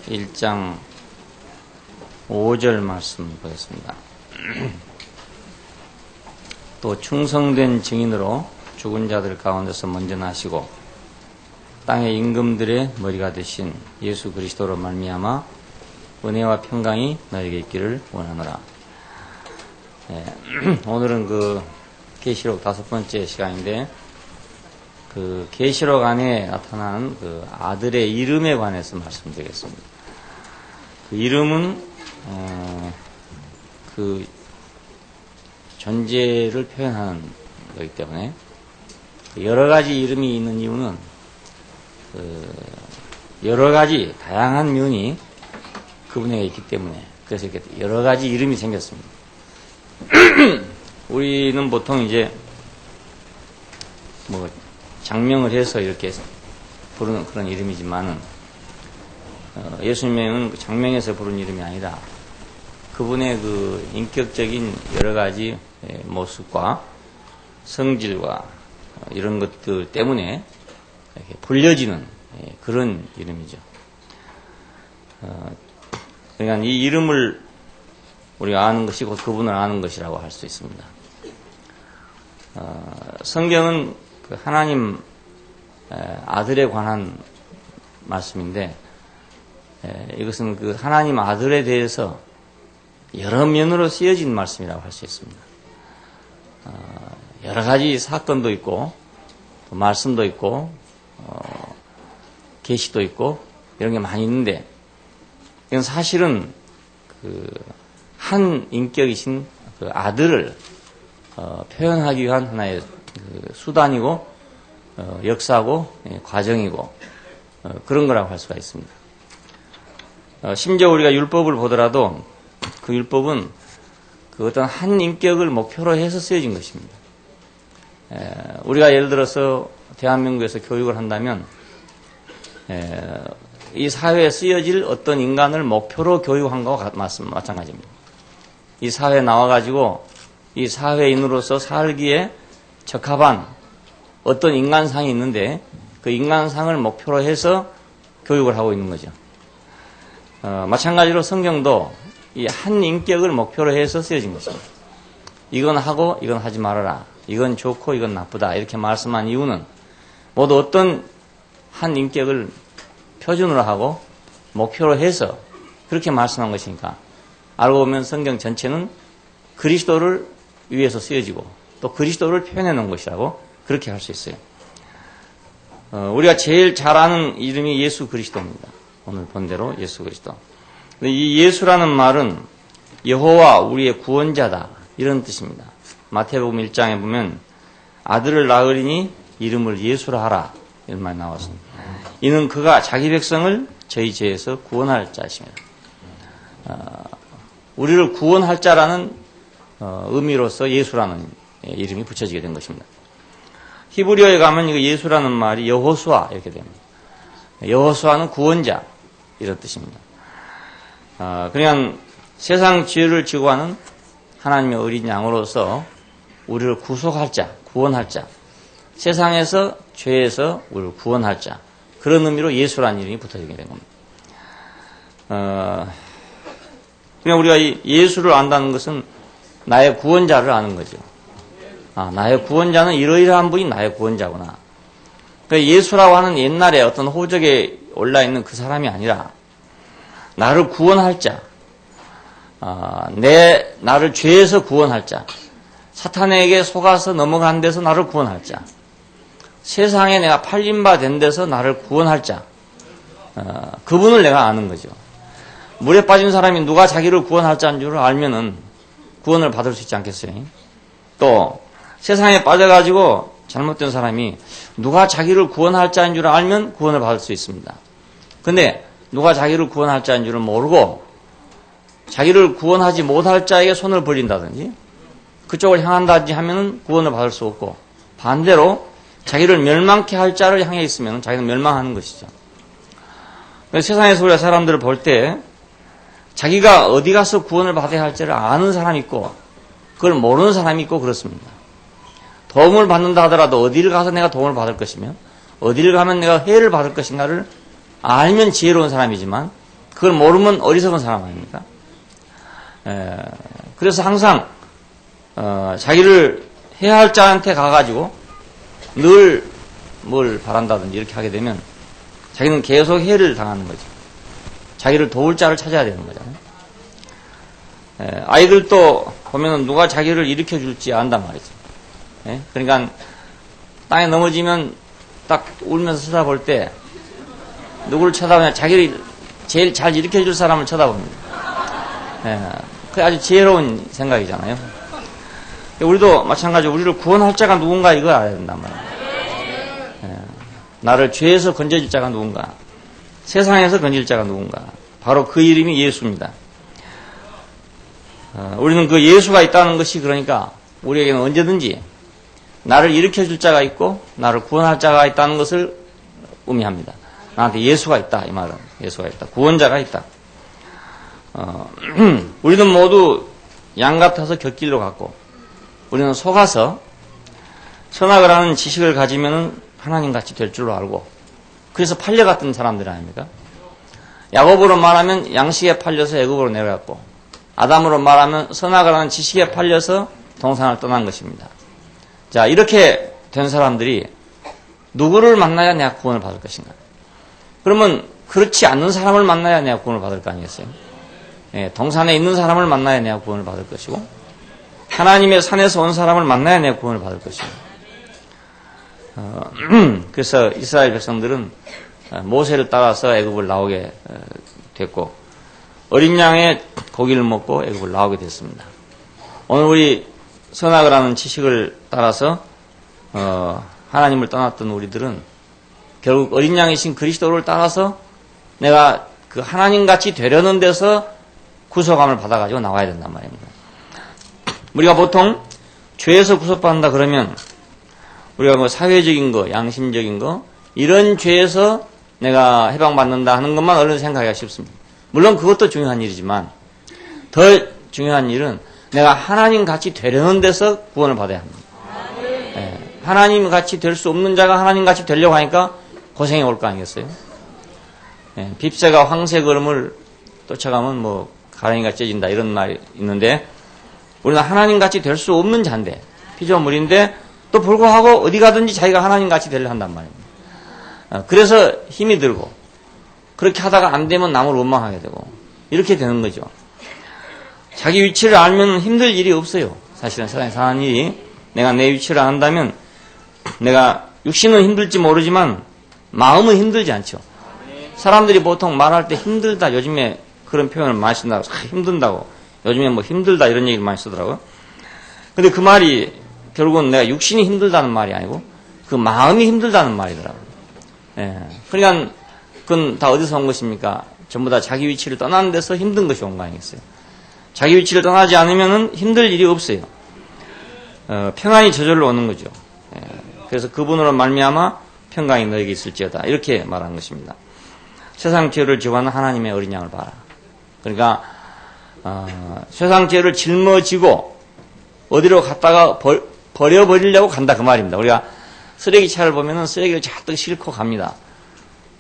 1장 5절 말씀 보겠습니다. 또 충성된 증인으로 죽은 자들 가운데서 먼저 나시고 땅의 임금들의 머리가 되신 예수 그리스도로 말미암아 은혜와 평강이 너에게 있기를 원하노라. 오늘은 그 계시록 5번째 시간인데, 그 계시록 안에 나타난 그 아들의 이름에 관해서 말씀드리겠습니다. 그 이름은 그 존재를 표현하는 거기 때문에 여러 가지 이름이 있는 이유는 여러 가지 다양한 면이 그분에게 있기 때문에, 그래서 이렇게 여러 가지 이름이 생겼습니다. 우리는 보통 이제 뭐 장명을 해서 이렇게 부르는 그런 이름이지만은 예수님은 장명해서 부르는 이름이 아니라 그분의 그 인격적인 여러 가지 모습과 성질과 이런 것들 때문에 이렇게 불려지는 그런 이름이죠. 그러니까 이 이름을 우리가 아는 것이 곧 그분을 아는 것이라고 할 수 있습니다. 성경은 그 하나님 아들에 관한 말씀인데, 이것은 그 하나님 아들에 대해서 여러 면으로 쓰여진 말씀이라고 할 수 있습니다. 여러 가지 사건도 있고, 또 말씀도 있고, 계시도 있고, 이런 게 많이 있는데, 이건 사실은 그 한 인격이신 그 아들을 표현하기 위한 하나의 그 수단이고, 역사고, 과정이고, 그런 거라고 할 수가 있습니다. 심지어 우리가 율법을 보더라도 그 율법은 그 어떤 한 인격을 목표로 해서 쓰여진 것입니다. 우리가 예를 들어서 대한민국에서 교육을 한다면 이 사회에 쓰여질 어떤 인간을 목표로 교육한 것과 마찬가지입니다. 이 사회에 나와가지고 이 사회인으로서 살기에 적합한 어떤 인간상이 있는데, 그 인간상을 목표로 해서 교육을 하고 있는 거죠. 마찬가지로 성경도 이 한 인격을 목표로 해서 쓰여진 것입니다. 이건 하고 이건 하지 말아라, 이건 좋고 이건 나쁘다, 이렇게 말씀한 이유는 모두 어떤 한 인격을 표준으로 하고 목표로 해서 그렇게 말씀한 것이니까, 알고 보면 성경 전체는 그리스도를 위해서 쓰여지고 또 그리스도를 표현해 놓은 것이라고 그렇게 할 수 있어요. 우리가 제일 잘 아는 이름이 예수 그리스도입니다. 오늘 본대로 예수 그리스도. 이 예수라는 말은 여호와 우리의 구원자다, 이런 뜻입니다. 마태복음 1장에 보면 아들을 낳으리니 이름을 예수라 하라, 이런 말이 나왔습니다. 이는 그가 자기 백성을 저희 죄에서 구원할 자이십니다. 우리를 구원할 자라는 의미로서 예수라는 이름이 붙여지게 된 것입니다. 히브리어에 가면 이거 예수라는 말이 여호수아 이렇게 됩니다. 여호수아는 구원자, 이런 뜻입니다. 그냥 세상 죄를 지고 하는 하나님의 어린 양으로서 우리를 구속할 자, 구원할 자, 세상에서 죄에서 우리를 구원할 자, 그런 의미로 예수라는 이름이 붙어지게 된 겁니다. 그냥 우리가 이 예수를 안다는 것은 나의 구원자를 아는 거죠. 나의 구원자는 이러이러한 분이 나의 구원자구나. 그러니까 예수라고 하는 옛날에 어떤 호적에 올라있는 그 사람이 아니라 나를 구원할 자, 나를 죄에서 구원할 자, 사탄에게 속아서 넘어간 데서 나를 구원할 자, 세상에 내가 팔린 바 된 데서 나를 구원할 자, 그분을 내가 아는 거죠. 물에 빠진 사람이 누가 자기를 구원할 자인 줄 알면은 구원을 받을 수 있지 않겠어요? 또 세상에 빠져가지고 잘못된 사람이 누가 자기를 구원할 자인 줄 알면 구원을 받을 수 있습니다. 근데 누가 자기를 구원할 자인 줄을 모르고 자기를 구원하지 못할 자에게 손을 벌린다든지 그쪽을 향한다든지 하면은 구원을 받을 수 없고, 반대로 자기를 멸망케 할 자를 향해 있으면 자기는 멸망하는 것이죠. 세상에서 우리가 사람들을 볼 때 자기가 어디 가서 구원을 받아야 할지를 아는 사람이 있고 그걸 모르는 사람이 있고 그렇습니다. 도움을 받는다 하더라도 어디를 가서 내가 도움을 받을 것이며 어디를 가면 내가 해를 받을 것인가를 알면 지혜로운 사람이지만 그걸 모르면 어리석은 사람 아닙니까? 그래서 항상 자기를 해야 할 자한테 가가지고 늘 뭘 바란다든지 이렇게 하게 되면 자기는 계속 해를 당하는 거죠. 자기를 도울 자를 찾아야 되는 거잖아요. 아이들도 보면은 누가 자기를 일으켜 줄지 안단 말이죠. 그러니까 땅에 넘어지면 딱 울면서 쳐다볼 때 누구를 쳐다보냐, 자기를 제일 잘 일으켜 줄 사람을 쳐다봅니다. 그게 아주 지혜로운 생각이잖아요. 우리도 마찬가지로 우리를 구원할 자가 누군가 이걸 알아야 된단 말이에요. 나를 죄에서 건져줄 자가 누군가, 세상에서 건질 자가 누군가, 바로 그 이름이 예수입니다. 우리는 그 예수가 있다는 것이 그러니까 우리에게는 언제든지 나를 일으켜줄 자가 있고 나를 구원할 자가 있다는 것을 의미합니다. 나한테 예수가 있다, 이 말은. 예수가 있다. 구원자가 있다. 우리는 모두 양 같아서 곁길로 갔고 우리는 속아서 선악을 하는 지식을 가지면은 하나님같이 될 줄로 알고 그래서 팔려갔던 사람들 아닙니까? 야곱으로 말하면 양식에 팔려서 애굽으로 내려갔고 아담으로 말하면 선악을 하는 지식에 팔려서 동산을 떠난 것입니다. 자, 이렇게 된 사람들이 누구를 만나야 내가 구원을 받을 것인가? 그러면 그렇지 않는 사람을 만나야 내가 구원을 받을 거 아니겠어요? 동산에 있는 사람을 만나야 내가 구원을 받을 것이고 하나님의 산에서 온 사람을 만나야 내가 구원을 받을 것이고 그래서 이스라엘 백성들은 모세를 따라서 애굽을 나오게 됐고 어린 양의 고기를 먹고 애굽을 나오게 됐습니다. 오늘 우리 선악을 하는 지식을 따라서 하나님을 떠났던 우리들은 결국 어린 양이신 그리스도를 따라서 내가 그 하나님같이 되려는 데서 구속함을 받아가지고 나와야 된단 말입니다. 우리가 보통 죄에서 구속받는다 그러면 우리가 뭐 사회적인 거, 양심적인 거 이런 죄에서 내가 해방받는다 하는 것만 얼른 생각하기가 쉽습니다. 물론 그것도 중요한 일이지만 더 중요한 일은 내가 하나님같이 되려는 데서 구원을 받아야 합니다. 하나님같이 될 수 없는 자가 하나님같이 되려고 하니까 고생이 올 거 아니겠어요? 빕새가 황새 걸음을 쫓아가면 뭐 가랭이가 찢어진다 이런 말이 있는데 우리는 하나님같이 될 수 없는 자인데 피조물인데 또 불구하고 어디 가든지 자기가 하나님같이 되려 한단 말입니다. 그래서 힘이 들고 그렇게 하다가 안 되면 남을 원망하게 되고 이렇게 되는 거죠. 자기 위치를 알면 힘들 일이 없어요. 사실은 세상에 사는 일이 내가 내 위치를 안다면 내가 육신은 힘들지 모르지만 마음은 힘들지 않죠. 사람들이 보통 말할 때 힘들다 요즘에 그런 표현을 많이 쓴다고 힘든다고 요즘에 뭐 힘들다 이런 얘기를 많이 쓰더라고요. 근데 그 말이 결국은 내가 육신이 힘들다는 말이 아니고 그 마음이 힘들다는 말이더라고요. 그러니까 그건 다 어디서 온 것입니까? 전부 다 자기 위치를 떠나는 데서 힘든 것이 온 거 아니겠어요? 자기 위치를 떠나지 않으면 힘들 일이 없어요. 평안이 저절로 오는 거죠. 그래서 그분으로 말미암아 평강이 너에게 있을지어다 이렇게 말한 것입니다. 세상 죄를 지고하는 하나님의 어린 양을 봐라. 그러니까 세상 죄를 짊어지고 어디로 갔다가 버려버리려고 간다 그 말입니다. 우리가 쓰레기차를 보면은 쓰레기를 잔뜩 싣고 갑니다.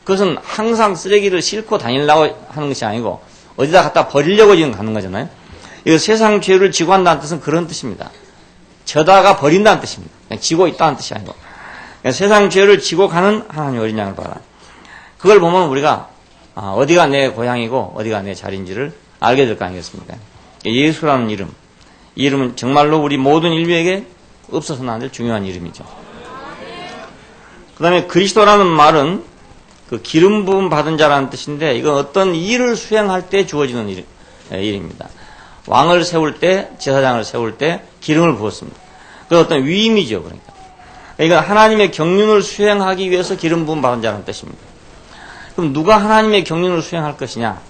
그것은 항상 쓰레기를 싣고 다니려고 하는 것이 아니고 어디다 갖다 버리려고 지금 가는 거잖아요. 이거 세상 죄를 지고 한다는 뜻은 그런 뜻입니다. 져다가 버린다는 뜻입니다. 그냥 지고 있다는 뜻이 아니고 그러니까 세상 죄를 지고 가는 하나님 어린 양을 봐라. 그걸 보면 우리가 어디가 내 고향이고 어디가 내 자리인지를 알게 될 거 아니겠습니까? 예수라는 이름, 이 이름은 정말로 우리 모든 인류에게 없어서는 안 될 중요한 이름이죠. 그 다음에 그리스도라는 말은 그 기름 부음 받은 자라는 뜻인데 이건 어떤 일을 수행할 때 주어지는 일입니다. 왕을 세울 때, 제사장을 세울 때 기름을 부었습니다. 그 어떤 위임이죠. 그러니까 이건 하나님의 경륜을 수행하기 위해서 기름 부음 받은 자라는 뜻입니다. 그럼 누가 하나님의 경륜을 수행할 것이냐?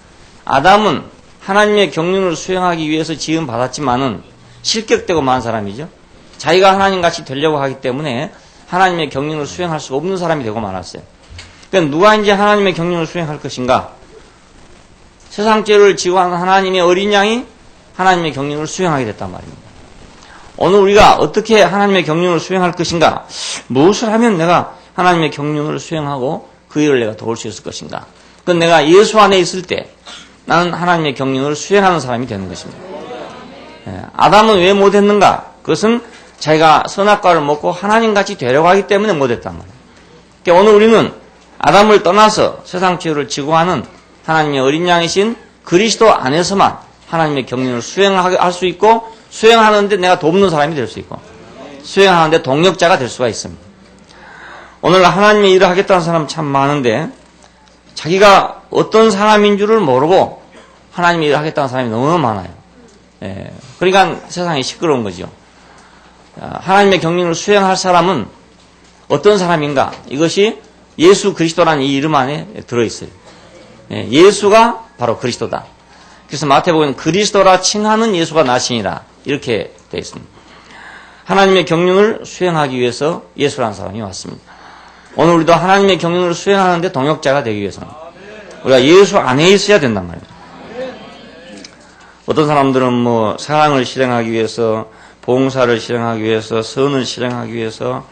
아담은 하나님의 경륜을 수행하기 위해서 지음 받았지만은 실격되고 만 사람이죠. 자기가 하나님같이 되려고 하기 때문에 하나님의 경륜을 수행할 수 없는 사람이 되고 말았어요. 그러니까 누가 이제 하나님의 경륜을 수행할 것인가? 세상 죄를 지고 하는 하나님의 어린 양이 하나님의 경륜을 수행하게 됐단 말입니다. 오늘 우리가 어떻게 하나님의 경륜을 수행할 것인가? 무엇을 하면 내가 하나님의 경륜을 수행하고 그 일을 내가 도울 수 있을 것인가? 그건 내가 예수 안에 있을 때 나는 하나님의 경륜을 수행하는 사람이 되는 것입니다. 아담은 왜 못했는가? 그것은 자기가 선악과를 먹고 하나님같이 되려고 하기 때문에 못했단 말이에요. 그러니까 오늘 우리는 아담을 떠나서 세상 죄를 지고하는 하나님의 어린 양이신 그리스도 안에서만 하나님의 경륜을 수행할 수 있고, 수행하는데 내가 돕는 사람이 될 수 있고, 수행하는데 동력자가 될 수가 있습니다. 오늘 하나님의 일을 하겠다는 사람 참 많은데 자기가 어떤 사람인 줄을 모르고 하나님의 일을 하겠다는 사람이 너무 많아요. 그러니까 세상이 시끄러운 거죠. 하나님의 경륜을 수행할 사람은 어떤 사람인가? 이것이 예수 그리스도라는 이 이름 안에 들어있어요. 예수가 바로 그리스도다. 그래서 마태복음은 그리스도라 칭하는 예수가 나시니라 이렇게 되어 있습니다. 하나님의 경륜을 수행하기 위해서 예수라는 사람이 왔습니다. 오늘 우리도 하나님의 경륜을 수행하는데 동역자가 되기 위해서는 우리가 예수 안에 있어야 된단 말이에요. 어떤 사람들은 뭐 사랑을 실행하기 위해서, 봉사를 실행하기 위해서, 선을 실행하기 위해서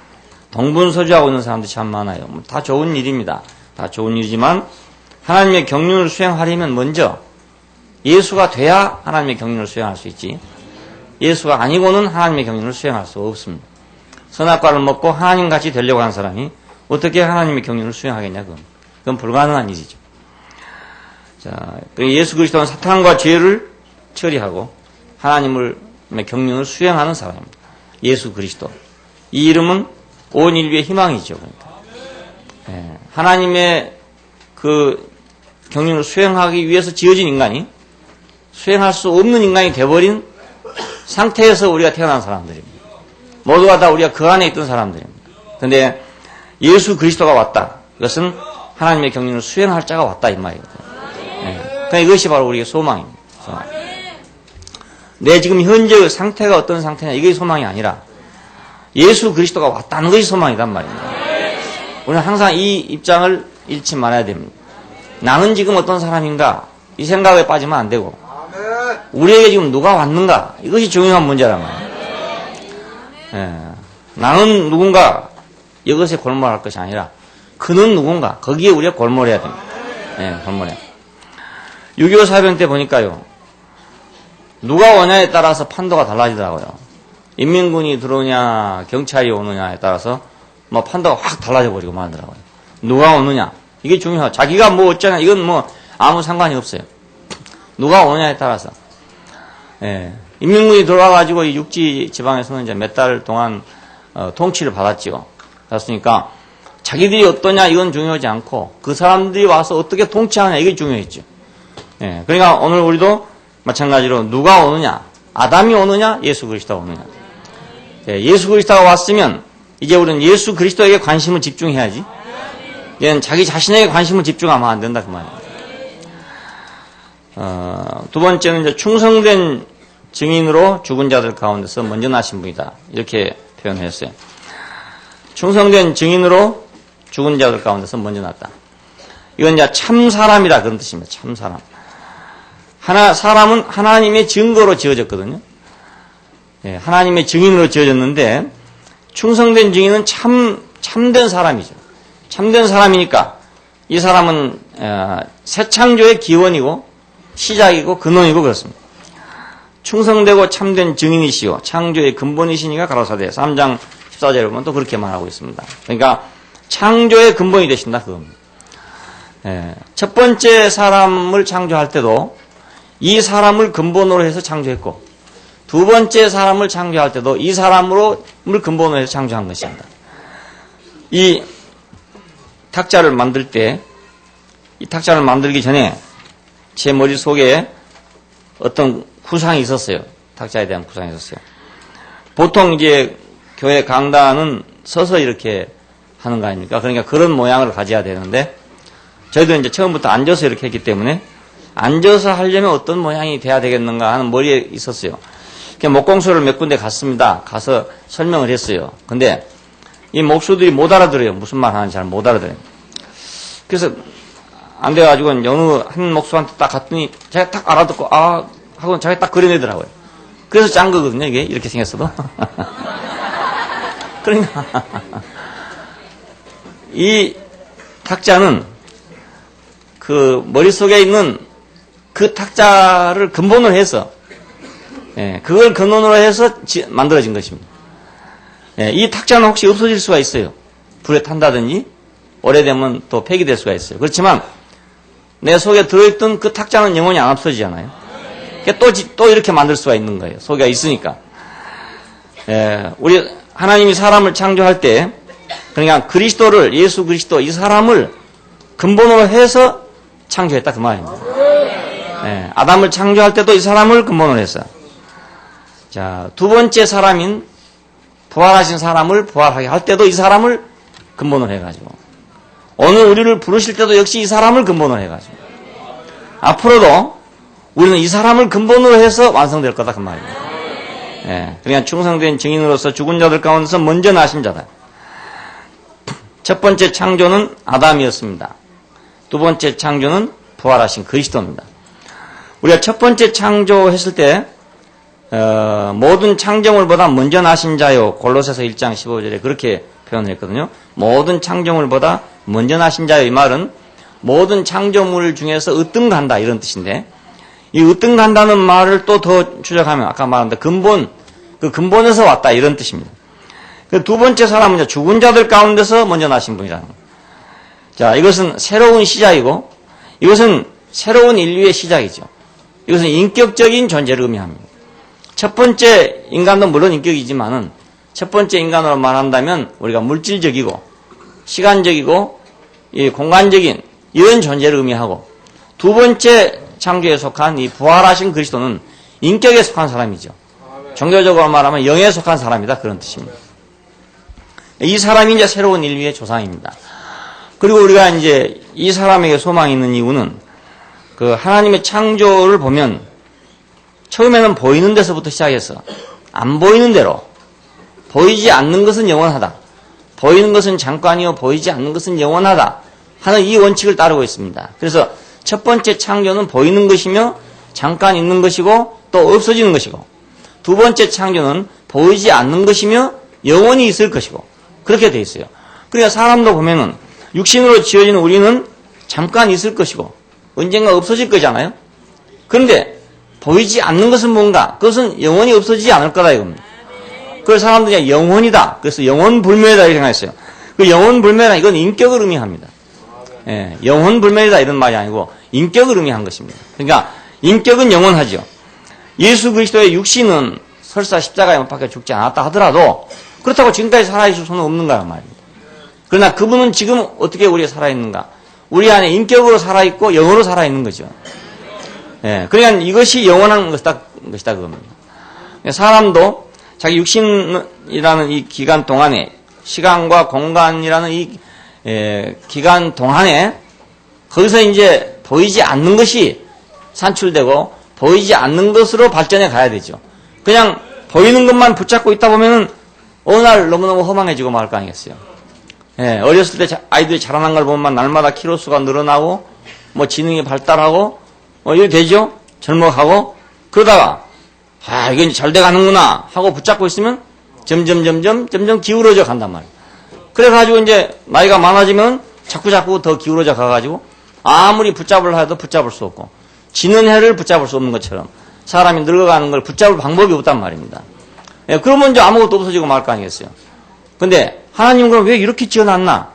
동분서주하고 있는 사람들이 참 많아요. 다 좋은 일입니다. 다 좋은 일이지만 하나님의 경륜을 수행하려면 먼저 예수가 돼야 하나님의 경륜을 수행할 수 있지, 예수가 아니고는 하나님의 경륜을 수행할 수 없습니다. 선악과를 먹고 하나님같이 되려고 하는 사람이 어떻게 하나님의 경륜을 수행하겠냐, 그건 불가능한 일이죠. 자, 예수 그리스도는 사탄과 죄를 처리하고 하나님의 경륜을 수행하는 사람입니다. 예수 그리스도. 이 이름은 온 인류의 희망이죠. 그러니까. 하나님의 그 경륜을 수행하기 위해서 지어진 인간이 수행할 수 없는 인간이 되어버린 상태에서 우리가 태어난 사람들입니다. 모두가 다 우리가 그 안에 있던 사람들입니다. 그런데 예수 그리스도가 왔다. 이것은 하나님의 경륜을 수행할 자가 왔다 이 말이거든요. 그러니까 이것이 바로 우리의 소망입니다. 내 지금 현재 상태가 어떤 상태냐, 이게 소망이 아니라 예수 그리스도가 왔다는 것이 소망이란 말입니다. 우리는 항상 이 입장을 잃지 말아야 됩니다. 나는 지금 어떤 사람인가, 이 생각에 빠지면 안 되고, 우리에게 지금 누가 왔는가, 이것이 중요한 문제란 말이에요. 나는 누군가 이것에 골몰할 것이 아니라 그는 누군가, 거기에 우리가 골몰해야 됩니다. 골몰해. 6.25 사변 때 보니까요, 누가 오냐에 따라서 판도가 달라지더라고요. 인민군이 들어오냐, 경찰이 오느냐에 따라서 뭐 판도가 확 달라져 버리고 말더라고요. 누가 오느냐, 이게 중요하죠. 자기가 뭐 어쩌냐, 이건 뭐 아무 상관이 없어요. 누가 오느냐에 따라서. 인민군이 들어와가지고 이 육지 지방에서는 이제 몇 달 동안 통치를 받았지요. 그렇으니까 자기들이 어떠냐 이건 중요하지 않고 그 사람들이 와서 어떻게 통치하느냐 이게 중요했죠. 그러니까 오늘 우리도 마찬가지로 누가 오느냐, 아담이 오느냐, 예수 그리스도가 오느냐. 예수 그리스도가 왔으면 이제 우리는 예수 그리스도에게 관심을 집중해야지. 얘는 자기 자신에게 관심을 집중하면 안 된다 그 말이에요. 두 번째는 이제 충성된 증인으로 죽은 자들 가운데서 먼저 나신 분이다. 이렇게 표현했어요. 충성된 증인으로 죽은 자들 가운데서 먼저 났다. 이건 이제 참 사람이다 그런 뜻입니다. 참 사람. 사람은 하나님의 증거로 지어졌거든요. 하나님의 증인으로 지어졌는데 충성된 증인은 참된 사람이죠. 참된 사람이니까 이 사람은 새 창조의 기원이고 시작이고 근원이고 그렇습니다. 충성되고 참된 증인이시오 창조의 근본이시니까 가로사대 3장 14절에 보면 또 그렇게 말하고 있습니다. 그러니까 창조의 근본이 되신다 그겁니다. 첫 번째 사람을 창조할 때도 이 사람을 근본으로 해서 창조했고 두 번째 사람을 창조할 때도 이 사람을 근본으로 해서 창조한 것입니다. 이 탁자를 만들 때, 이 탁자를 만들기 전에 제 머릿속에 어떤 구상이 있었어요. 탁자에 대한 구상이 있었어요. 보통 이제 교회 강단은 서서 이렇게 하는 거 아닙니까? 그러니까 그런 모양을 가져야 되는데 저희도 이제 처음부터 앉아서 이렇게 했기 때문에 앉아서 하려면 어떤 모양이 돼야 되겠는가 하는 머리에 있었어요. 목공소를 몇 군데 갔습니다. 가서 설명을 했어요. 근데 이 목수들이 못 알아들어요. 무슨 말 하는지 잘 못 알아들어요. 그래서 안 돼가지고 어느 한 목수한테 딱 갔더니 자기가 딱 알아듣고 하고 자기가 딱 그려내더라고요. 그래서 짠 거거든요. 이게 이렇게 생겼어도. 그러니까 이 탁자는 그 머릿속에 있는 그 탁자를 근본으로 해서, 그걸 근원으로 해서 만들어진 것입니다. 이 탁자는 혹시 없어질 수가 있어요. 불에 탄다든지, 오래되면 또 폐기될 수가 있어요. 그렇지만, 내 속에 들어있던 그 탁자는 영원히 안 없어지잖아요. 또 이렇게 만들 수가 있는 거예요. 속에 있으니까. 우리 하나님이 사람을 창조할 때, 그러니까 그리스도를, 예수 그리스도, 이 사람을 근본으로 해서 창조했다. 그 말입니다. 아담을 창조할 때도 이 사람을 근본으로 했어요. 자, 두 번째 사람인 부활하신 사람을 부활하게 할 때도 이 사람을 근본으로 해가지고, 오늘 우리를 부르실 때도 역시 이 사람을 근본으로 해가지고, 앞으로도 우리는 이 사람을 근본으로 해서 완성될 거다. 그 말입니다. 그러니까 충성된 증인으로서 죽은 자들 가운데서 먼저 나신 자다. 첫 번째 창조는 아담이었습니다. 두 번째 창조는 부활하신 그리스도입니다. 우리가 첫 번째 창조했을 때 모든 창조물보다 먼저 나신 자요, 골로새서 1장 15절에 그렇게 표현을 했거든요. 모든 창조물보다 먼저 나신 자요, 이 말은 모든 창조물 중에서 으뜸간다 이런 뜻인데, 이 으뜸간다는 말을 또 더 추적하면 아까 말한 그 근본에서 왔다 이런 뜻입니다. 그 두 번째 사람은 죽은 자들 가운데서 먼저 나신 분이라는 거예요. 자, 이것은 새로운 시작이고, 이것은 새로운 인류의 시작이죠. 이것은 인격적인 존재를 의미합니다. 첫 번째 인간도 물론 인격이지만은, 첫 번째 인간으로 말한다면 우리가 물질적이고 시간적이고 공간적인 이런 존재를 의미하고, 두 번째 창조에 속한 이 부활하신 그리스도는 인격에 속한 사람이죠. 종교적으로 말하면 영에 속한 사람이다, 그런 뜻입니다. 이 사람이 이제 새로운 인류의 조상입니다. 그리고 우리가 이제 이 사람에게 소망이 있는 이유는, 그 하나님의 창조를 보면 처음에는 보이는 데서부터 시작해서 안 보이는 대로, 보이지 않는 것은 영원하다, 보이는 것은 잠깐이요 보이지 않는 것은 영원하다 하는 이 원칙을 따르고 있습니다. 그래서 첫 번째 창조는 보이는 것이며 잠깐 있는 것이고 또 없어지는 것이고, 두 번째 창조는 보이지 않는 것이며 영원히 있을 것이고, 그렇게 돼 있어요. 그러니까 사람도 보면은 육신으로 지어진 우리는 잠깐 있을 것이고 언젠가 없어질 거잖아요. 그런데 보이지 않는 것은 뭔가, 그것은 영원히 없어지지 않을 거다 이겁니다. 그래서 사람들이 영혼이다, 그래서 영혼불멸이다 이렇게 생각했어요. 그 영혼불멸은 이건 인격을 의미합니다. 영혼불멸이다 이런 말이 아니고 인격을 의미한 것입니다. 그러니까 인격은 영원하죠. 예수 그리스도의 육신은 설사 십자가에 못 박혀 죽지 않았다 하더라도 그렇다고 지금까지 살아있을 수는 없는 거란 말입니다. 그러나 그분은 지금 어떻게 우리가 살아있는가? 우리 안에 인격으로 살아있고 영으로 살아있는 거죠. 그러니까 이것이 영원한 것이다 그겁니다. 사람도 자기 육신이라는 이 기간 동안에, 시간과 공간이라는 이 기간 동안에 거기서 이제 보이지 않는 것이 산출되고 보이지 않는 것으로 발전해 가야 되죠. 그냥 보이는 것만 붙잡고 있다 보면은 어느 날 너무너무 허망해지고 말 거 아니겠어요. 어렸을 때 아이들이 자라난 걸 보면 날마다 키로수가 늘어나고 뭐 지능이 발달하고 이렇게 되죠. 젊어가고, 그러다가 이건 잘 돼가는구나 하고 붙잡고 있으면 점점 기울어져 간단 말이에요. 그래가지고 이제 나이가 많아지면 자꾸 더 기울어져 가가지고 아무리 붙잡으려 해도 붙잡을 수 없고, 지는 해를 붙잡을 수 없는 것처럼 사람이 늙어가는 걸 붙잡을 방법이 없단 말입니다. 그러면 이제 아무것도 없어지고 말 거 아니겠어요. 근데 하나님은 그럼 왜 이렇게 지어놨나?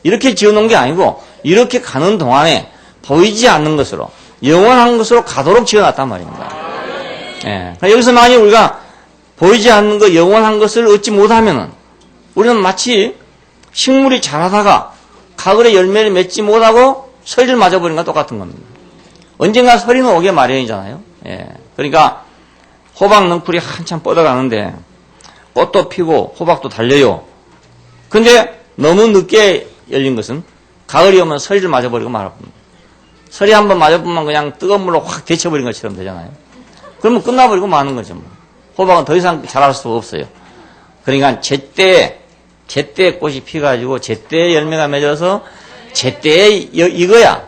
이렇게 지어놓은 게 아니고 이렇게 가는 동안에 보이지 않는 것으로, 영원한 것으로 가도록 지어놨단 말입니다. 여기서 만약 우리가 보이지 않는 것, 영원한 것을 얻지 못하면은 우리는 마치 식물이 자라다가 가을에 열매를 맺지 못하고 서리를 맞아버린 것과 똑같은 겁니다. 언젠가 서리는 오게 마련이잖아요. 그러니까 호박 넝쿨이 한참 뻗어가는데 꽃도 피고 호박도 달려요. 근데 너무 늦게 열린 것은 가을이 오면 서리를 맞아버리고 말아봅니다. 서리 한번 맞아보면 그냥 뜨거운 물로 확 데쳐버린 것처럼 되잖아요. 그러면 끝나버리고 마는 거죠. 뭐. 호박은 더 이상 자랄 수가 없어요. 그러니까 제때에 꽃이 피가지고 제때에 열매가 맺어서 제때에 익어야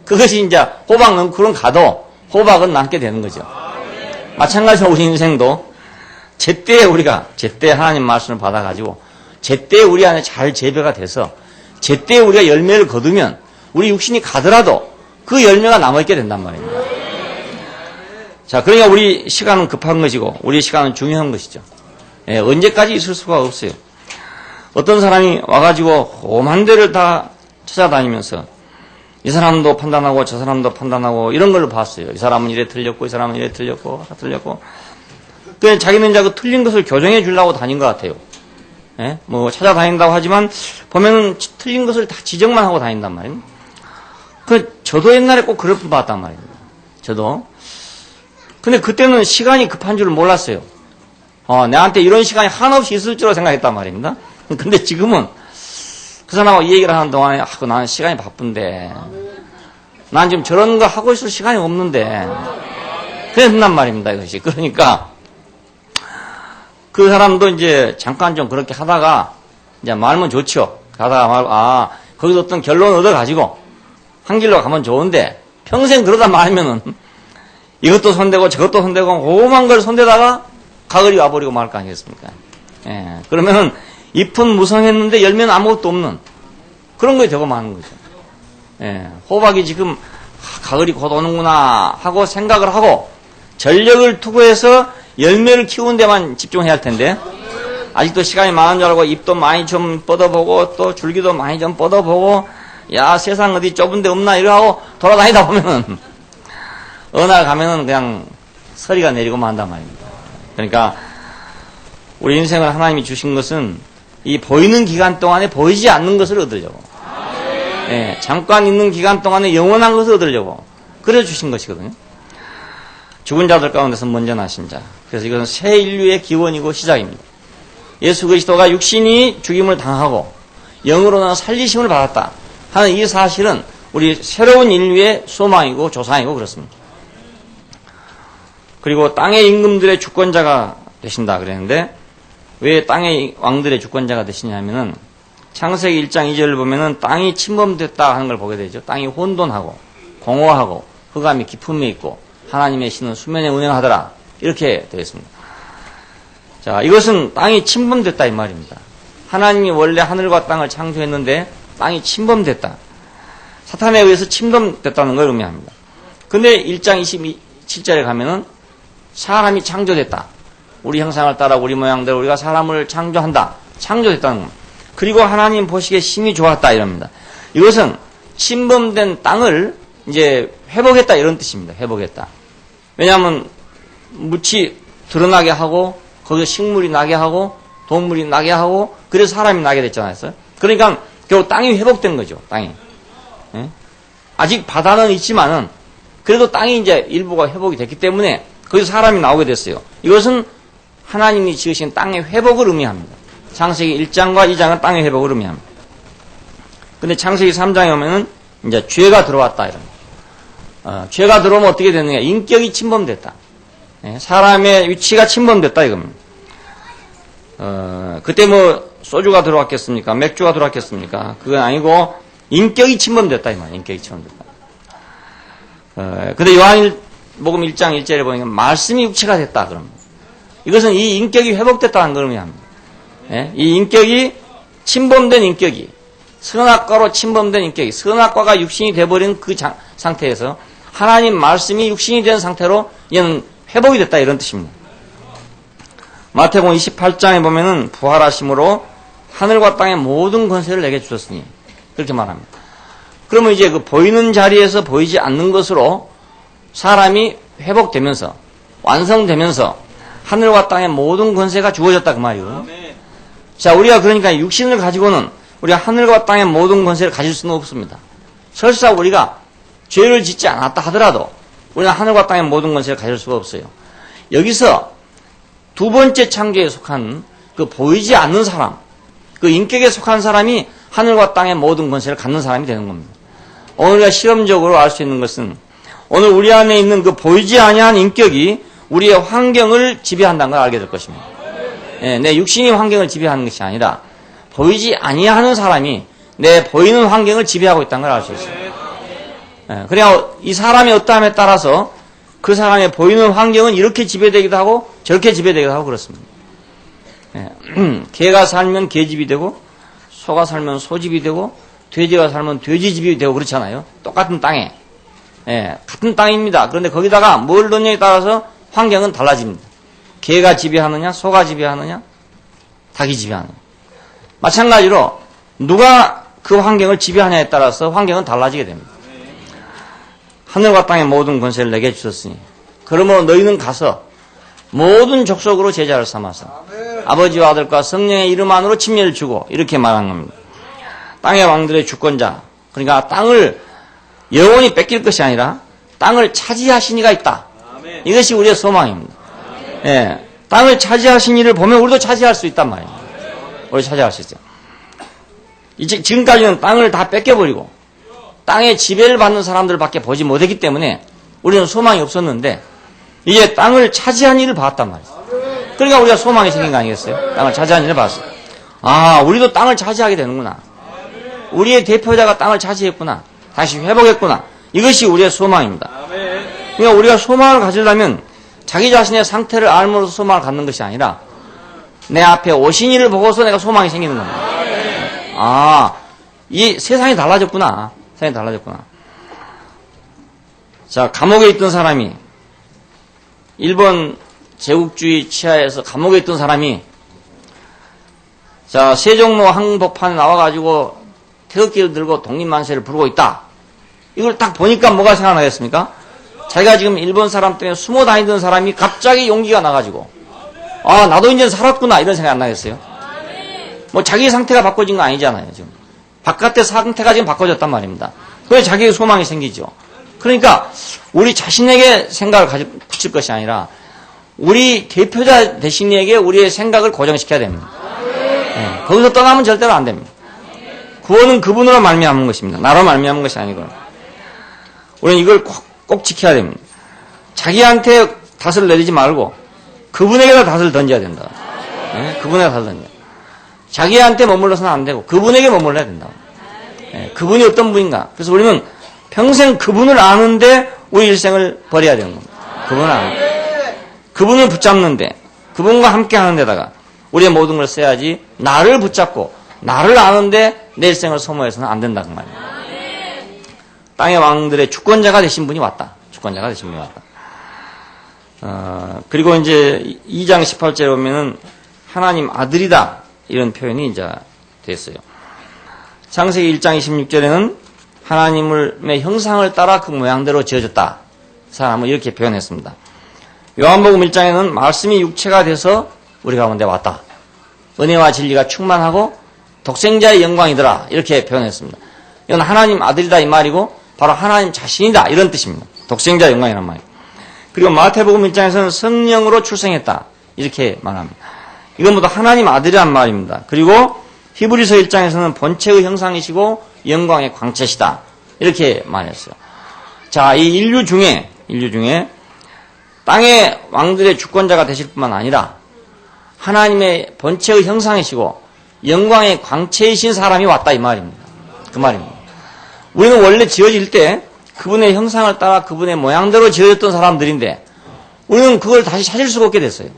그것이 이제 호박 넝쿨은 가도 호박은 남게 되는 거죠. 마찬가지로 우리 인생도 제때에 하나님 말씀을 받아가지고 제때에 우리 안에 잘 재배가 돼서 제때에 우리가 열매를 거두면 우리 육신이 가더라도 그 열매가 남아있게 된단 말입니다. 자, 그러니까 우리 시간은 급한 것이고, 우리 시간은 중요한 것이죠. 예, 언제까지 있을 수가 없어요. 어떤 사람이 와가지고 오만 데를 다 찾아다니면서 이 사람도 판단하고 저 사람도 판단하고 이런 걸로 봤어요. 이 사람은 이래 틀렸고 이 사람은 이래 틀렸고 다 틀렸고. 그 자기는 이제 그 틀린 것을 교정해 주려고 다닌 것 같아요. 예? 뭐 찾아다닌다고 하지만 보면은 틀린 것을 다 지적만 하고 다닌단 말이에요. 저도 옛날에 꼭 그럴 분 봤단 말입니다. 저도. 근데 그때는 시간이 급한 줄 몰랐어요. 내한테 이런 시간이 한없이 있을 줄로 생각했단 말입니다. 근데 지금은 그 사람하고 이 얘기를 하는 동안에 나는 시간이 바쁜데 난 지금 저런 거 하고 있을 시간이 없는데 그랬단 말입니다. 이것이. 그러니까 그 사람도 이제 잠깐 좀 그렇게 하다가 이제 말면 좋죠. 가다가 거기서 어떤 결론 얻어가지고 한 길로 가면 좋은데 평생 그러다 말면은 이것도 손대고 저것도 손대고 오만 걸 손대다가 가을이 와버리고 말 거 아니겠습니까? 예. 그러면은 잎은 무성했는데 열매는 아무것도 없는 그런 거에 되고 마는 거죠. 예. 호박이 지금 가을이 곧 오는구나 하고 생각을 하고 전력을 투구해서 열매를 키우는 데만 집중해야 할 텐데 아직도 시간이 많은 줄 알고 잎도 많이 좀 뻗어보고 또 줄기도 많이 좀 뻗어보고 야 세상 어디 좁은 데 없나 이러고 돌아다니다 보면은 어느 날 가면은 그냥 서리가 내리고 만단 말입니다. 그러니까 우리 인생을 하나님이 주신 것은 이 보이는 기간 동안에 보이지 않는 것을 얻으려고. 예, 잠깐 있는 기간 동안에 영원한 것을 얻으려고. 그래 주신 것이거든요. 죽은 자들 가운데서 먼저 나신 자. 그래서 이것은 새 인류의 기원이고 시작입니다. 예수 그리스도가 육신이 죽임을 당하고 영으로는 살리심을 받았다 하는 이 사실은 우리 새로운 인류의 소망이고 조상이고 그렇습니다. 그리고 땅의 임금들의 주권자가 되신다 그랬는데 왜 땅의 왕들의 주권자가 되시냐면은 창세기 1장 2절을 보면은 땅이 침범됐다 하는 걸 보게 되죠. 땅이 혼돈하고 공허하고 흑암이 깊음에 있고 하나님의 신은 수면에 운행하더라 이렇게 되어 있습니다. 자, 이것은 땅이 침범됐다 이 말입니다. 하나님이 원래 하늘과 땅을 창조했는데 땅이 침범됐다. 사탄에 의해서 침범됐다는 걸 의미합니다. 근데 1장 27절에 가면은 사람이 창조됐다. 우리 형상을 따라 우리 모양대로 우리가 사람을 창조한다. 창조됐다는 겁니다. 그리고 하나님 보시기에 심히 좋았다 이럽니다. 이것은 침범된 땅을 이제 회복했다 이런 뜻입니다. 회복했다. 왜냐하면 묻이 드러나게 하고 거기서 식물이 나게 하고 동물이 나게 하고 그래서 사람이 나게 됐잖아요. 그러니까 결국 땅이 회복된 거죠. 땅이. 예? 아직 바다는 있지만은 그래도 땅이 이제 일부가 회복이 됐기 때문에 거기서 사람이 나오게 됐어요. 이것은 하나님이 지으신 땅의 회복을 의미합니다. 창세기 1장과 2장은 땅의 회복을 의미합니다. 근데 창세기 3장에 오면은 이제 죄가 들어왔다 이런. 죄가 들어오면 어떻게 되느냐? 인격이 침범됐다. 예, 사람의 위치가 침범됐다 이겁니다. 그때 뭐 소주가 들어왔겠습니까? 맥주가 들어왔겠습니까? 그건 아니고 인격이 침범됐다 이 말이에요. 인격이 침범됐다. 근데 요한복음 1장 1절에 보니까 말씀이 육체가 됐다 그럽니다. 이것은 이 인격이 회복됐다는 걸 의미합니다. 예? 이 인격이 침범된 인격이 선악과로 침범된 인격이 선악과가 육신이 돼버린 그 상태에서 하나님 말씀이 육신이 된 상태로 얘는 회복이 됐다 이런 뜻입니다. 마태복음 28장에 보면은 부활하심으로 하늘과 땅의 모든 권세를 내게 주셨으니 그렇게 말합니다. 그러면 이제 그 보이는 자리에서 보이지 않는 것으로 사람이 회복되면서 완성되면서 하늘과 땅의 모든 권세가 주어졌다 그 말이거든요. 자, 우리가 그러니까 육신을 가지고는 우리가 하늘과 땅의 모든 권세를 가질 수는 없습니다. 설사 우리가 죄를 짓지 않았다 하더라도 우리는 하늘과 땅의 모든 권세를 가질 수가 없어요. 여기서 두 번째 창조에 속한 그 보이지 않는 사람, 그 인격에 속한 사람이 하늘과 땅의 모든 권세를 갖는 사람이 되는 겁니다. 오늘 우리가 실험적으로 알 수 있는 것은 오늘 우리 안에 있는 그 보이지 아니한 인격이 우리의 환경을 지배한다는 걸 알게 될 것입니다. 예, 내 육신이 환경을 지배하는 것이 아니라 보이지 아니하는 사람이 내 보이는 환경을 지배하고 있다는 걸 알 수 있어요. 예, 그러니까 이 사람의 어떠함에 따라서 그 사람의 보이는 환경은 이렇게 지배되기도 하고 저렇게 지배되기도 하고 그렇습니다. 예, 개가 살면 개집이 되고 소가 살면 소집이 되고 돼지가 살면 돼지집이 되고 그렇잖아요. 똑같은 땅에. 예, 같은 땅입니다. 그런데 거기다가 뭘 넣느냐에 따라서 환경은 달라집니다. 개가 지배하느냐, 소가 지배하느냐, 닭이 지배하느냐. 마찬가지로 누가 그 환경을 지배하냐에 따라서 환경은 달라지게 됩니다. 하늘과 땅의 모든 권세를 내게 주셨으니 그러므로 너희는 가서 모든 족속으로 제자를 삼아서 아버지와 아들과 성령의 이름 안으로 침례를 주고 이렇게 말한 겁니다. 땅의 왕들의 주권자, 그러니까 땅을 영원히 뺏길 것이 아니라 땅을 차지하신 이가 있다. 이것이 우리의 소망입니다. 예, 땅을 차지하신 이를 보면 우리도 차지할 수 있단 말이에요. 우리 차지할 수 있어요. 지금까지는 땅을 다 뺏겨버리고 땅의 지배를 받는 사람들밖에 보지 못했기 때문에 우리는 소망이 없었는데 이제 땅을 차지한 일을 봤단 말이에요. 그러니까 우리가 소망이 생긴 거 아니겠어요? 땅을 차지한 일을 봤어요. 아, 우리도 땅을 차지하게 되는구나. 우리의 대표자가 땅을 차지했구나. 다시 회복했구나. 이것이 우리의 소망입니다. 그러니까 우리가 소망을 가지려면 자기 자신의 상태를 알므로써 소망을 갖는 것이 아니라 내 앞에 오신 이를 보고서 내가 소망이 생기는 겁니다. 아, 이 세상이 달라졌구나. 세상이 달라졌구나. 자, 감옥에 있던 사람이 일본 제국주의 치하에서 감옥에 있던 사람이 자, 세종로 항복판에 나와가지고 태극기를 들고 독립만세를 부르고 있다. 이걸 딱 보니까 뭐가 생각나겠습니까? 자기가 지금 일본 사람 때문에 숨어 다니던 사람이 갑자기 용기가 나가지고 아, 나도 이제 살았구나 이런 생각 안 나겠어요? 뭐 자기 상태가 바꿔진 거 아니잖아요. 지금 바깥의 상태가 지금 바꿔졌단 말입니다. 그래서 자기의 소망이 생기죠. 그러니까 우리 자신에게 생각을 붙일 것이 아니라 우리 대표자 대신에게 우리의 생각을 고정시켜야 됩니다. 네, 거기서 떠나면 절대로 안 됩니다. 구원은 그분으로 말미암은 것입니다. 나로 말미암은 것이 아니고 우리는 이걸 꼭 지켜야 됩니다. 자기한테 탓을 내리지 말고 그분에게도 탓을 던져야 된다. 네, 그분에게 탓을 던져. 자기한테 머물러서는 안 되고 그분에게 머물러야 된다. 네, 그분이 어떤 분인가. 그래서 우리는 평생 그분을 아는데 우리 일생을 버려야 되는 겁니다. 그분을 아는데. 그분을 붙잡는데 그분과 함께 하는 데다가 우리의 모든 걸 써야지 나를 붙잡고 나를 아는데 내 일생을 소모해서는 안 된다 그 말이에요. 땅의 왕들의 주권자가 되신 분이 왔다. 주권자가 되신 분이 왔다. 그리고 이제 2장 18절에 보면은 하나님 아들이다 이런 표현이 이제 됐어요. 창세기 1장 26절에는 하나님의 형상을 따라 그 모양대로 지어졌다. 사람은 이렇게 표현했습니다. 요한복음 1장에는 말씀이 육체가 돼서 우리 가운데 왔다. 은혜와 진리가 충만하고 독생자의 영광이더라. 이렇게 표현했습니다. 이건 하나님 아들이다 이 말이고 바로 하나님 자신이다 이런 뜻입니다. 독생자의 영광이란 말이에요. 그리고 마태복음 1장에서는 성령으로 출생했다. 이렇게 말합니다. 이건 모두 하나님 아들이란 말입니다. 그리고 히브리서 1장에서는 본체의 형상이시고 영광의 광채시다. 이렇게 말했어요. 자, 이 인류 중에 땅의 왕들의 주권자가 되실 뿐만 아니라 하나님의 본체의 형상이시고 영광의 광채이신 사람이 왔다 이 말입니다. 그 말입니다. 우리는 원래 지어질 때 그분의 형상을 따라 그분의 모양대로 지어졌던 사람들인데 우리는 그걸 다시 찾을 수가 없게 됐어요.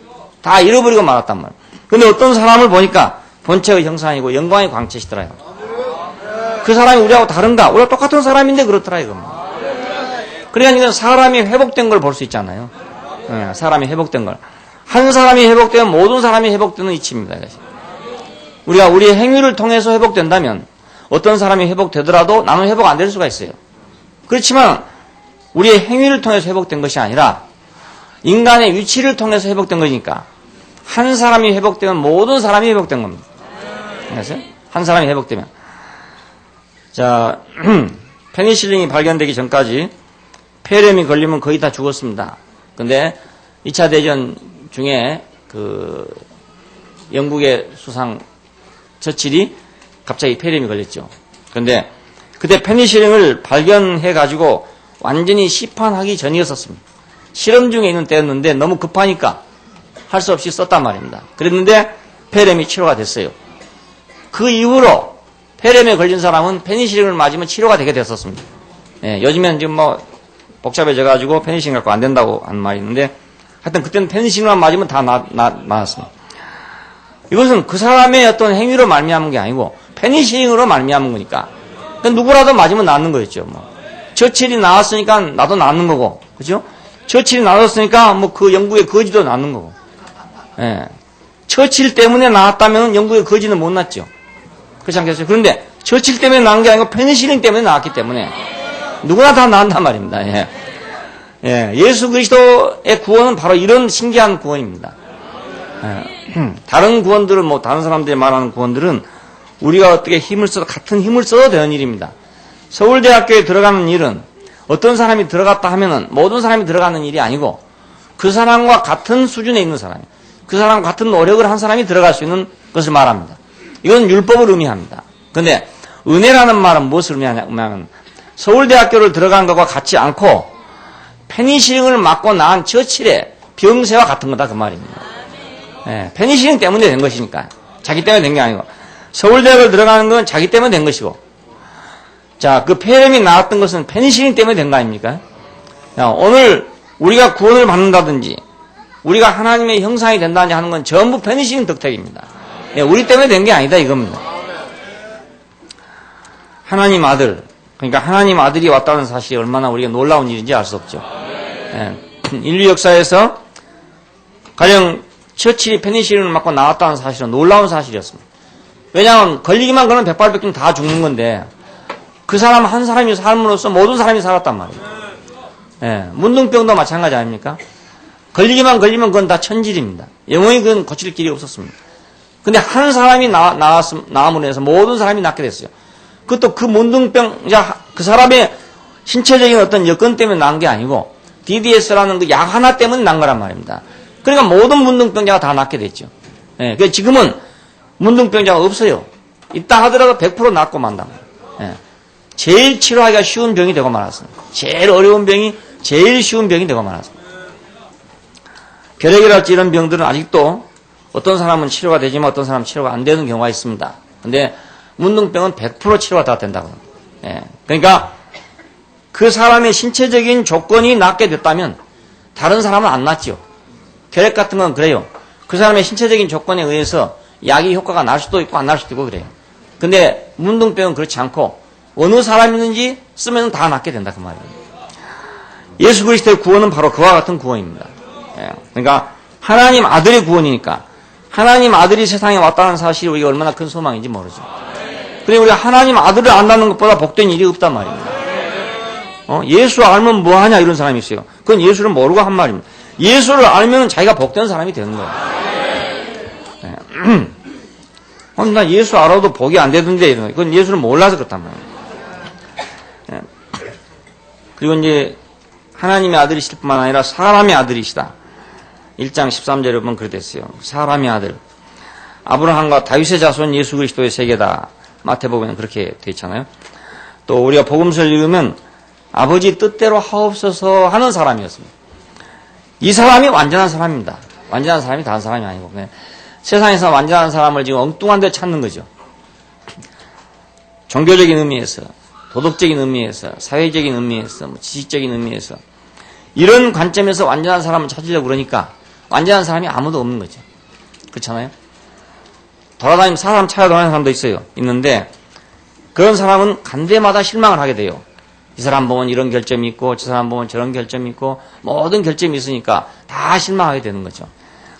다 잃어버리고 말았단 말이에요. 그런데 어떤 사람을 보니까 본체의 형상이고 영광의 광채시더라요. 그 사람이 우리하고 다른가? 우리가 똑같은 사람인데 그렇더라 이겁니다. 그러니까 이건 사람이 회복된 걸 볼 수 있잖아요. 네, 사람이 회복된 걸. 한 사람이 회복되면 모든 사람이 회복되는 이치입니다. 이것이. 우리가 우리의 행위를 통해서 회복된다면 어떤 사람이 회복되더라도 나는 회복 안 될 수가 있어요. 그렇지만 우리의 행위를 통해서 회복된 것이 아니라 인간의 위치를 통해서 회복된 거니까 한 사람이 회복되면 모든 사람이 회복된 겁니다. 그래서 한 사람이 회복되면 자 페니실린이 발견되기 전까지 폐렴이 걸리면 거의 다 죽었습니다. 근데 2차 대전 중에 그 영국의 수상 처칠이 갑자기 폐렴이 걸렸죠. 그런데 그때 페니실린을 발견해가지고 완전히 시판하기 전이었었습니다. 실험 중에 있는 때였는데 너무 급하니까 할 수 없이 썼단 말입니다. 그랬는데 폐렴이 치료가 됐어요. 그 이후로 폐렴에 걸린 사람은 페니실린을 맞으면 치료가 되게 됐었습니다. 예, 요즘엔 지금 뭐 복잡해져가지고 페니실린 갖고 안 된다고 하는 말이 있는데 하여튼 그때는 페니실린만 맞으면 다 맞았습니다. 이것은 그 사람의 어떤 행위로 말미암은 게 아니고 페니실린으로 말미암은 거니까. 그러니까 누구라도 맞으면 낫는 거였죠. 뭐. 처칠이 나왔으니까 나도 낳는 거고, 그죠? 처칠이 나왔으니까 뭐 그 영국의 거지도 낳는 거고. 예. 처칠 때문에 나왔다면 영국의 거지는 못 낳죠. 그렇지 않겠어요? 그런데 처칠 때문에 낳은 게 아니고 페니실린 때문에 나왔기 때문에 누구나 다 낳는단 말입니다. 예. 예. 예수 그리스도의 구원은 바로 이런 신기한 구원입니다. 예. 다른 구원들은 뭐 다른 사람들이 말하는 구원들은 우리가 어떻게 힘을 써도 같은 힘을 써도 되는 일입니다. 서울대학교에 들어가는 일은 어떤 사람이 들어갔다 하면은 모든 사람이 들어가는 일이 아니고 그 사람과 같은 수준에 있는 사람, 그 사람과 같은 노력을 한 사람이 들어갈 수 있는 것을 말합니다. 이건 율법을 의미합니다. 그런데 은혜라는 말은 무엇을 의미하냐면 서울대학교를 들어간 것과 같지 않고 페니실린을 맞고 낳은 처칠의 병세와 같은 거다 그 말입니다. 예, 페니실린 때문에 된 것이니까 자기 때문에 된 게 아니고 서울대학을 들어가는 건 자기 때문에 된 것이고 자, 그 폐렴이 나왔던 것은 페니실린 때문에 된 거 아닙니까? 자, 오늘 우리가 구원을 받는다든지 우리가 하나님의 형상이 된다든지 하는 건 전부 페니실린 덕택입니다. 예, 우리 때문에 된 게 아니다 이겁니다. 하나님 아들, 그러니까 하나님 아들이 왔다는 사실이 얼마나 우리가 놀라운 일인지 알 수 없죠. 예, 인류 역사에서 가령 처칠이 페니실린을 맞고 나왔다는 사실은 놀라운 사실이었습니다. 왜냐하면 걸리기만 그러면 백발백중 다 죽는 건데 그 사람 한 사람이 삶으로써 모든 사람이 살았단 말이에요. 예, 문둥병도 마찬가지 아닙니까? 걸리기만 걸리면 그건 다 천질입니다. 영원히 그건 고칠 길이 없었습니다. 근데 한 사람이 나음으로 해서 모든 사람이 낫게 됐어요. 그것도 그 문둥병, 그 사람의 신체적인 어떤 여건 때문에 난 게 아니고 DDS라는 그 약 하나 때문에 난 거란 말입니다. 그러니까 모든 문둥병자가 다 낫게 됐죠. 예, 그래서 지금은 문둥병자가 없어요. 있다 하더라도 100% 낫고 만다. 예. 제일 치료하기가 쉬운 병이 되고 말았습니다. 제일 어려운 병이 제일 쉬운 병이 되고 말았습니다. 결핵이랄지 이런 병들은 아직도 어떤 사람은 치료가 되지만 어떤 사람은 치료가 안 되는 경우가 있습니다. 근데 문둥병은 100% 치료가 다 된다고. 예. 그러니까 그 사람의 신체적인 조건이 낫게 됐다면 다른 사람은 안 낫죠. 결핵 같은 건 그래요. 그 사람의 신체적인 조건에 의해서 약이 효과가 날 수도 있고 안 날 수도 있고 그래요. 근데 문둥병은 그렇지 않고 어느 사람이든지 쓰면 다 낫게 된다 그 말이에요. 예수 그리스도의 구원은 바로 그와 같은 구원입니다. 예. 그러니까 하나님 아들의 구원이니까 하나님 아들이 세상에 왔다는 사실이 우리가 얼마나 큰 소망인지 모르죠. 그런데 우리가 하나님 아들을 안다는 것보다 복된 일이 없단 말입니다. 예수 알면 뭐하냐 이런 사람이 있어요. 그건 예수를 모르고 한 말입니다. 예수를 알면 자기가 복된 사람이 되는 거예요. 예. 나 예수 알아도 복이 안 되던데 이런 거예요. 그건 예수를 몰라서 그렇단 말이에요. 예. 그리고 이제 하나님의 아들이실 뿐만 아니라 사람의 아들이시다. 1장 13절에 보면 그렇게 됐어요. 사람의 아들. 아브라함과 다윗의 자손 예수 그리스도의 세계다. 마태복음에는 그렇게 되어 있잖아요. 또 우리가 복음서를 읽으면 아버지 뜻대로 하옵소서 하는 사람이었습니다. 이 사람이 완전한 사람입니다. 완전한 사람이 다른 사람이 아니고 세상에서 완전한 사람을 지금 엉뚱한 데 찾는 거죠. 종교적인 의미에서, 도덕적인 의미에서, 사회적인 의미에서, 지식적인 의미에서 이런 관점에서 완전한 사람을 찾으려고 그러니까 완전한 사람이 아무도 없는 거죠. 그렇잖아요? 사람 찾아다니는 사람도 있는데 그런 사람은 간데마다 실망을 하게 돼요. 이 사람 보면 이런 결점이 있고 저 사람 보면 저런 결점이 있고 모든 결점이 있으니까 다 실망하게 되는 거죠.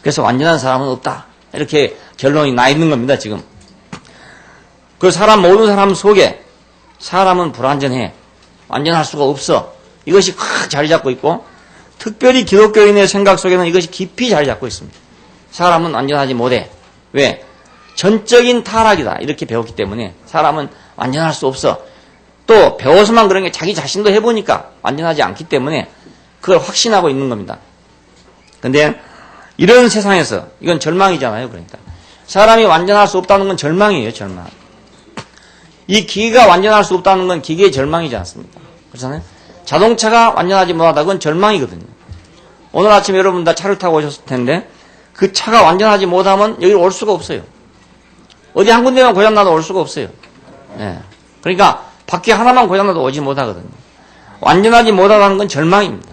그래서 완전한 사람은 없다. 이렇게 결론이 나 있는 겁니다. 지금. 그 모든 사람 속에 사람은 불완전해. 완전할 수가 없어. 이것이 확 자리 잡고 있고 특별히 기독교인의 생각 속에는 이것이 깊이 자리 잡고 있습니다. 사람은 완전하지 못해. 왜? 전적인 타락이다. 이렇게 배웠기 때문에 사람은 완전할 수 없어. 또 배워서만 그런 게 자기 자신도 해보니까 완전하지 않기 때문에 그걸 확신하고 있는 겁니다. 근데 이런 세상에서 이건 절망이잖아요. 그러니까 사람이 완전할 수 없다는 건 절망이에요. 절망. 이 기계가 완전할 수 없다는 건 기계의 절망이지 않습니까? 그렇잖아요. 자동차가 완전하지 못하다 그건 절망이거든요. 오늘 아침 여러분 다 차를 타고 오셨을 텐데 그 차가 완전하지 못하면 여기로 올 수가 없어요. 어디 한 군데만 고장나도 올 수가 없어요. 예. 그러니까 바퀴 하나만 고장나도 오지 못하거든요. 완전하지 못하다는 건 절망입니다.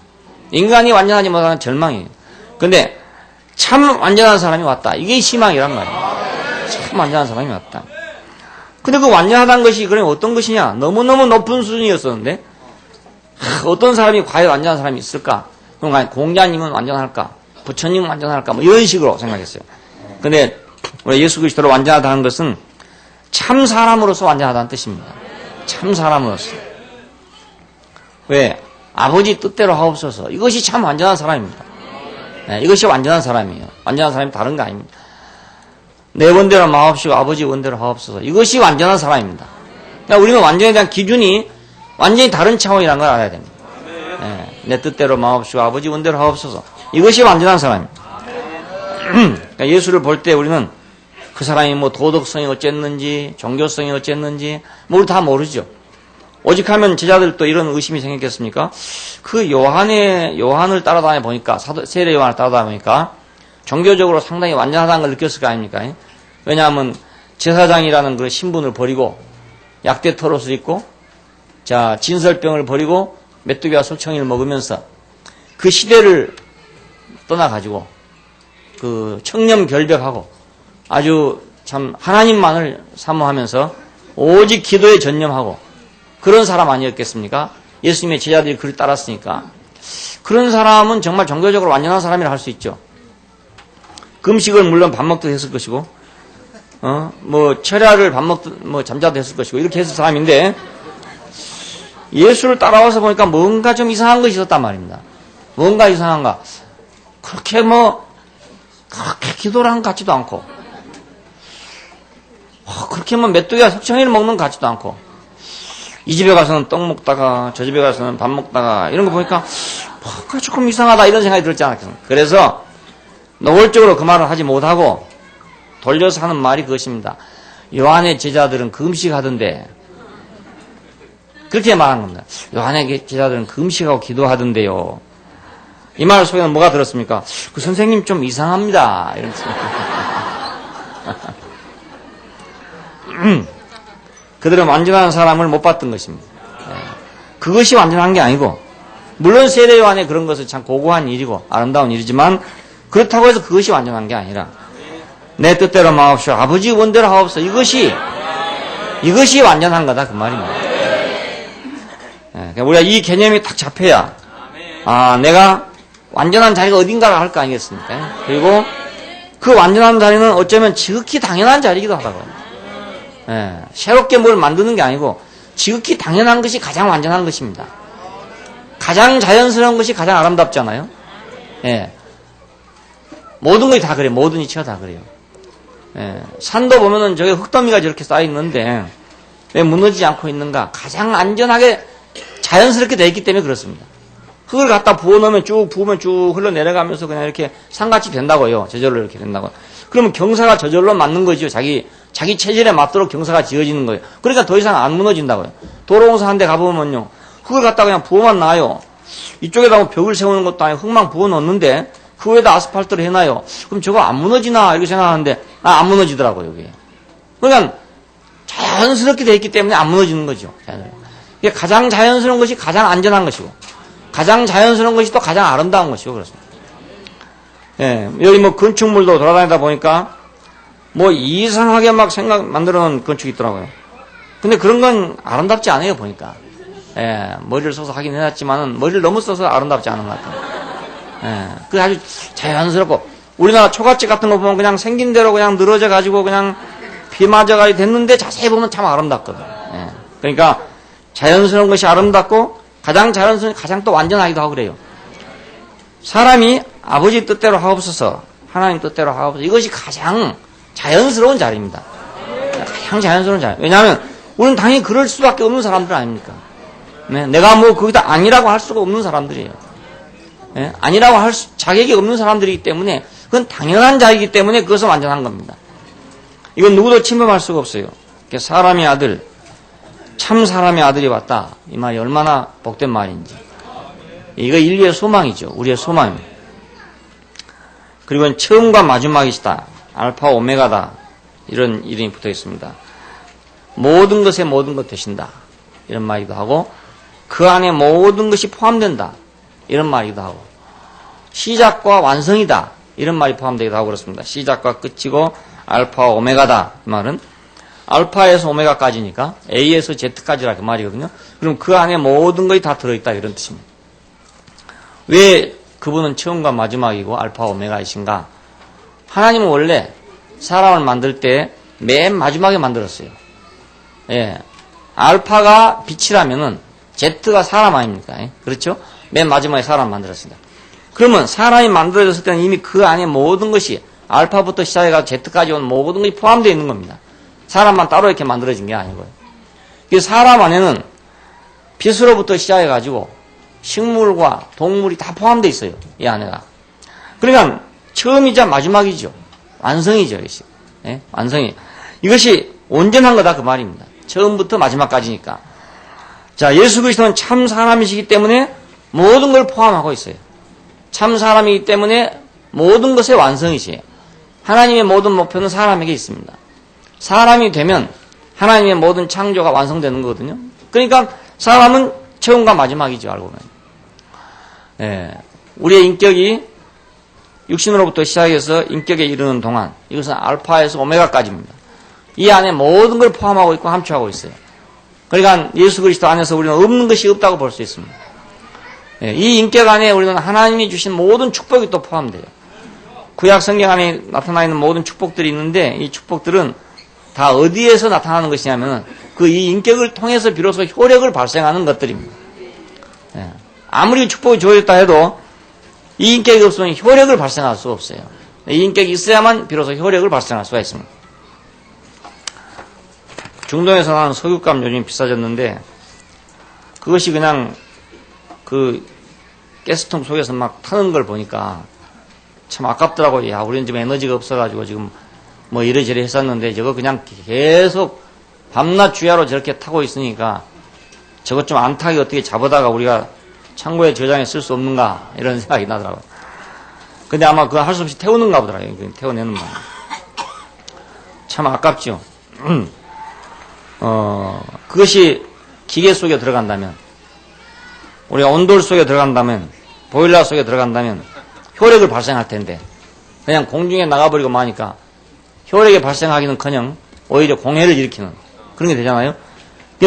인간이 완전하지 못하는 건 절망이에요. 근데 참 완전한 사람이 왔다. 이게 희망이란 말이에요. 참 완전한 사람이 왔다. 근데 그 완전하다는 것이 그럼 어떤 것이냐? 너무너무 높은 수준이었었는데 어떤 사람이 과연 완전한 사람이 있을까? 그럼 공자님은 완전할까? 부처님은 완전할까? 뭐 이런 식으로 생각했어요. 근데 우리 예수 그리스도로 완전하다는 것은 참 사람으로서 완전하다는 뜻입니다. 참 사람으로서. 왜? 아버지 뜻대로 하옵소서. 이것이 참 완전한 사람입니다. 네, 이것이 완전한 사람이에요. 완전한 사람이 다른 거 아닙니다. 내 원대로 마옵시고 아버지 원대로 하옵소서. 이것이 완전한 사람입니다. 그러니까 우리는 완전에 대한 기준이 완전히 다른 차원이라는 걸 알아야 됩니다. 네, 내 뜻대로 마옵시고 아버지 원대로 하옵소서. 이것이 완전한 사람입니다. 그러니까 예수를 볼 때 우리는 그 사람이 뭐 도덕성이 어쨌는지 종교성이 어쨌는지 뭐 우리 다 모르죠. 오직 하면 제자들도 이런 의심이 생겼겠습니까? 그 요한을 따라다녀 보니까 세례 요한을 따라다녀 보니까 종교적으로 상당히 완전하다는 걸 느꼈을 거 아닙니까? 왜냐하면 제사장이라는 그 신분을 버리고 약대 털옷을 입고 자 진설병을 버리고 메뚜기와 소청이를 먹으면서 그 시대를 떠나가지고 그 청렴결백하고 아주 참 하나님만을 사모하면서 오직 기도에 전념하고 그런 사람 아니었겠습니까? 예수님의 제자들이 그를 따랐으니까. 그런 사람은 정말 종교적으로 완전한 사람이라 할 수 있죠. 금식을 물론 밥 먹듯 했을 것이고, 뭐 철야를 밥 먹듯 뭐 잠자도 했을 것이고 이렇게 했을 사람인데 예수를 따라와서 보니까 뭔가 좀 이상한 것이 있었단 말입니다. 뭔가 이상한가? 그렇게 기도를 한 것 같지도 않고, 그렇게 메뚜기와 석청이를 먹는 것 같지도 않고, 이 집에 가서는 떡 먹다가 저 집에 가서는 밥 먹다가 이런 거 보니까 뭔가 조금 이상하다 이런 생각이 들지 않았겠습니까? 그래서 노골적으로 그 말을 하지 못하고 돌려서 하는 말이 그것입니다. 요한의 제자들은 금식하던데, 그렇게 말한 겁니다. 요한의 제자들은 금식하고 기도하던데요. 이 말 속에는 뭐가 들었습니까? 그 선생님 좀 이상합니다. 이런 그들은 완전한 사람을 못 봤던 것입니다. 그것이 완전한 게 아니고, 물론 세례 요한의 그런 것은 참 고고한 일이고 아름다운 일이지만 그렇다고 해서 그것이 완전한 게 아니라 내 뜻대로 마옵시오 아버지 원대로 하옵소서. 이것이 완전한 거다 그 말입니다. 그러니까 우리가 이 개념이 딱 잡혀야 내가 완전한 자리가 어딘가를 알 거 아니겠습니까? 그리고 그 완전한 자리는 어쩌면 지극히 당연한 자리이기도 하다고. 새롭게 뭘 만드는 게 아니고 지극히 당연한 것이 가장 완전한 것입니다. 가장 자연스러운 것이 가장 아름답잖아요. 모든 것이 다 그래요. 모든 이치가 다 그래요. 산도 보면은 저게 흙더미가 저렇게 쌓여 있는데 왜 무너지지 않고 있는가? 가장 안전하게 자연스럽게 되어 있기 때문에 그렇습니다. 흙을 갖다 부어놓으면 쭉 부으면 쭉 흘러내려가면서 그냥 이렇게 산같이 된다고요. 저절로 이렇게 된다고. 그러면 경사가 저절로 맞는 거죠. 자기 체질에 맞도록 경사가 지어지는 거예요. 그러니까 더 이상 안 무너진다고요. 도로공사 한 대 가보면요. 흙을 갖다 그냥 부어만 놔요. 이쪽에다 뭐 벽을 세우는 것도 아니고 흙만 부어놓는데 그 위에다 아스팔트를 해놔요. 그럼 저거 안 무너지나 이렇게 생각하는데 안 무너지더라고요. 이게. 그러니까 자연스럽게 돼 있기 때문에 안 무너지는 거죠. 이게 가장 자연스러운 것이 가장 안전한 것이고 가장 자연스러운 것이 또 가장 아름다운 것이고 그렇습니다. 여기 뭐 건축물도 돌아다니다 보니까 뭐 이상하게 막 만들어 놓은 건축이 있더라고요. 근데 그런 건 아름답지 않아요, 보니까. 머리를 써서 하긴 해놨지만은 머리를 너무 써서 아름답지 않은 것 같아요. 그게 아주 자연스럽고, 우리나라 초가집 같은 거 보면 그냥 생긴 대로 그냥 늘어져 가지고 그냥 비 맞아가지고 됐는데 자세히 보면 참 아름답거든. 그러니까 자연스러운 것이 아름답고 가장 자연스러운 가장 또 완전하기도 하고 그래요. 사람이 아버지 뜻대로 하옵소서, 하나님 뜻대로 하옵소서, 이것이 가장 자연스러운 자리입니다. 가장 자연스러운 자리. 왜냐하면 우리는 당연히 그럴 수밖에 없는 사람들 아닙니까? 내가 뭐 거기다 아니라고 할 수가 없는 사람들이에요. 아니라고 할 자격이 없는 사람들이기 때문에 그건 당연한 자이기 때문에 그것은 완전한 겁니다. 이건 누구도 침범할 수가 없어요. 사람의 아들, 참 사람의 아들이 왔다. 이 말이 얼마나 복된 말인지. 이거 인류의 소망이죠. 우리의 소망입니다. 그리고 처음과 마지막이시다. 알파 오메가다. 이런 이름이 붙어 있습니다. 모든 것에 모든 것 되신다. 이런 말이기도 하고 그 안에 모든 것이 포함된다. 이런 말이기도 하고 시작과 완성이다. 이런 말이 포함되기도 하고 그렇습니다. 시작과 끝이고 알파 오메가다. 이 말은 알파에서 오메가까지니까 A에서 Z까지라 그 말이거든요. 그럼 그 안에 모든 것이 다 들어있다 이런 뜻입니다. 왜 그분은 처음과 마지막이고 알파 오메가이신가? 하나님은 원래 사람을 만들 때 맨 마지막에 만들었어요. 예. 알파가 빛이라면은 Z가 사람 아닙니까? 예? 그렇죠? 맨 마지막에 사람을 만들었습니다. 그러면 사람이 만들어졌을 때는 이미 그 안에 모든 것이 알파부터 시작해서 Z까지 온 모든 것이 포함되어 있는 겁니다. 사람만 따로 이렇게 만들어진 게 아니고요. 이 사람 안에는 빛으로부터 시작해가지고 식물과 동물이 다 포함되어 있어요. 이 안에가. 그러니까 처음이자 마지막이죠. 완성이죠. 이것이. 예? 완성이. 이것이 온전한 거다 그 말입니다. 처음부터 마지막까지니까. 자, 예수 그리스도는 참 사람이시기 때문에 모든 걸 포함하고 있어요. 참 사람이기 때문에 모든 것의 완성이시에요. 하나님의 모든 목표는 사람에게 있습니다. 사람이 되면 하나님의 모든 창조가 완성되는 거거든요. 그러니까 사람은 처음과 마지막이죠, 알고 보면. 예, 우리의 인격이 육신으로부터 시작해서 인격에 이르는 동안 이것은 알파에서 오메가까지입니다. 이 안에 모든 걸 포함하고 있고 함축하고 있어요. 그러니까 예수 그리스도 안에서 우리는 없는 것이 없다고 볼 수 있습니다. 예, 이 인격 안에 우리는 하나님이 주신 모든 축복이 또 포함돼요. 구약 성경 안에 나타나 있는 모든 축복들이 있는데 이 축복들은 다 어디에서 나타나는 것이냐면 그 이 인격을 통해서 비로소 효력을 발생하는 것들입니다. 예, 아무리 축복이 주어졌다 해도 이 인격이 없으면 효력을 발생할 수 없어요. 이 인격이 있어야만 비로소 효력을 발생할 수가 있습니다. 중동에서 나는 석유값 요즘 비싸졌는데 그것이 그냥 그 가스통 속에서 막 타는 걸 보니까 참 아깝더라고요. 야, 우리는 지금 에너지가 없어가지고 지금 뭐 이래저래 했었는데 저거 그냥 계속 밤낮 주야로 저렇게 타고 있으니까 저것 좀 안 타게 어떻게 잡아다가 우리가 창고에 저장해 쓸 수 없는가 이런 생각이 나더라고요. 근데 아마 그거 할 수 없이 태우는가 보더라고요. 태워내는 거. 참 아깝죠. 그것이 기계 속에 들어간다면 우리가 온돌 속에 들어간다면 보일러 속에 들어간다면 효력을 발생할 텐데 그냥 공중에 나가버리고 마니까 효력이 발생하기는커녕 오히려 공해를 일으키는 그런 게 되잖아요.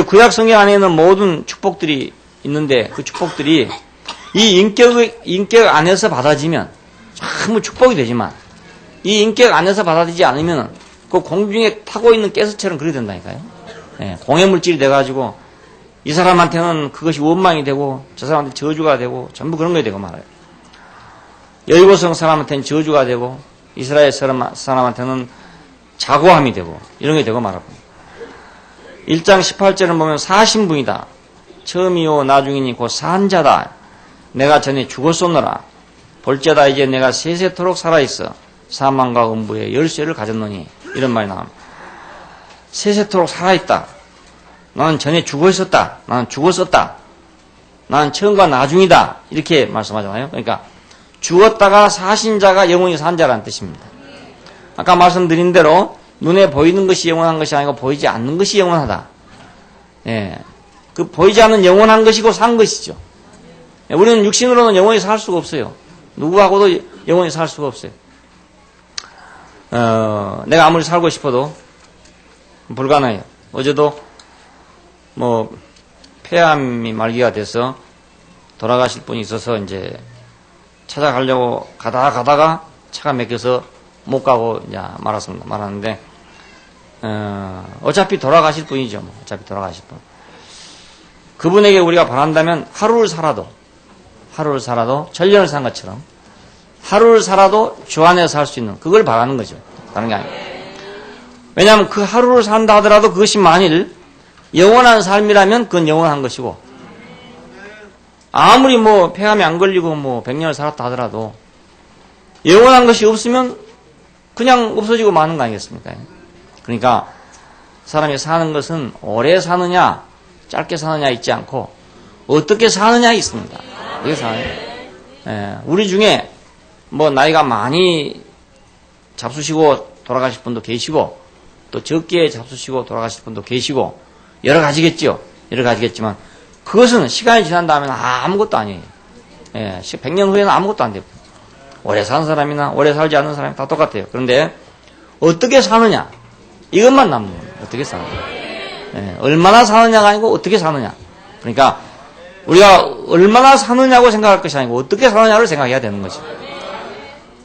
구약 성경 안에 있는 모든 축복들이 있는데 그 축복들이 이 인격 안에서 받아지면 전부 축복이 되지만 이 인격 안에서 받아들이지 않으면 그 공중에 타고 있는 가스처럼 그렇게 된다니까요. 예, 공해물질이 돼가지고 이 사람한테는 그것이 원망이 되고 저 사람한테 저주가 되고 전부 그런 게 되고 말아요. 여리고성 사람한테는 저주가 되고 이스라엘 사람한테는 자고함이 되고 이런 게 되고 말아요. 1장 18절을 보면 사신분이다. 처음이요 나중이니 곧 산자다. 내가 전에 죽었었노라. 볼자다 이제 내가 세세토록 살아있어. 사망과 음부의 열쇠를 가졌노니 이런 말이 나옵니다. 세세토록 살아있다. 나는 전에 죽어있었다. 나는 죽었었다. 나는 처음과 나중이다. 이렇게 말씀하잖아요. 그러니까 죽었다가 사신자가 영원히 산 자라는 뜻입니다. 아까 말씀드린 대로 눈에 보이는 것이 영원한 것이 아니고 보이지 않는 것이 영원하다. 예, 그 보이지 않는 영원한 것이고 산 것이죠. 예, 우리는 육신으로는 영원히 살 수가 없어요. 누구하고도 영원히 살 수가 없어요. 내가 아무리 살고 싶어도 불가능해요. 어제도 뭐 폐암이 말기가 돼서 돌아가실 분이 있어서 이제 찾아가려고 가다가 차가 막혀서 못 가고 이제 말았는데 어차피 돌아가실 분이죠. 뭐. 어차피 돌아가실 분. 그분에게 우리가 바란다면 하루를 살아도 전년을 산 것처럼 하루를 살아도 주 안에서 살 수 있는 그걸 바라는 거죠. 다른 게 아니에요. 왜냐하면 그 하루를 산다 하더라도 그것이 만일 영원한 삶이라면 그건 영원한 것이고 아무리 뭐 폐암이 안 걸리고 뭐 100년을 살았다 하더라도 영원한 것이 없으면 그냥 없어지고 마는 거 아니겠습니까? 그러니까 사람이 사는 것은 오래 사느냐 짧게 사느냐 있지 않고 어떻게 사느냐 있습니다. 어떻게 사느냐. 예, 우리 중에 뭐 나이가 많이 잡수시고 돌아가실 분도 계시고 또 적게 잡수시고 돌아가실 분도 계시고 여러 가지겠죠. 여러 가지겠지만 그것은 시간이 지난 다음에 아무것도 아니에요. 예, 100년 후에는 아무것도 안 돼요. 오래 사는 사람이나 오래 살지 않는 사람이 다 똑같아요. 그런데 어떻게 사느냐 이것만 남는 거예요. 어떻게 사느냐. 예, 얼마나 사느냐가 아니고 어떻게 사느냐. 그러니까 우리가 얼마나 사느냐고 생각할 것이 아니고 어떻게 사느냐를 생각해야 되는 거죠.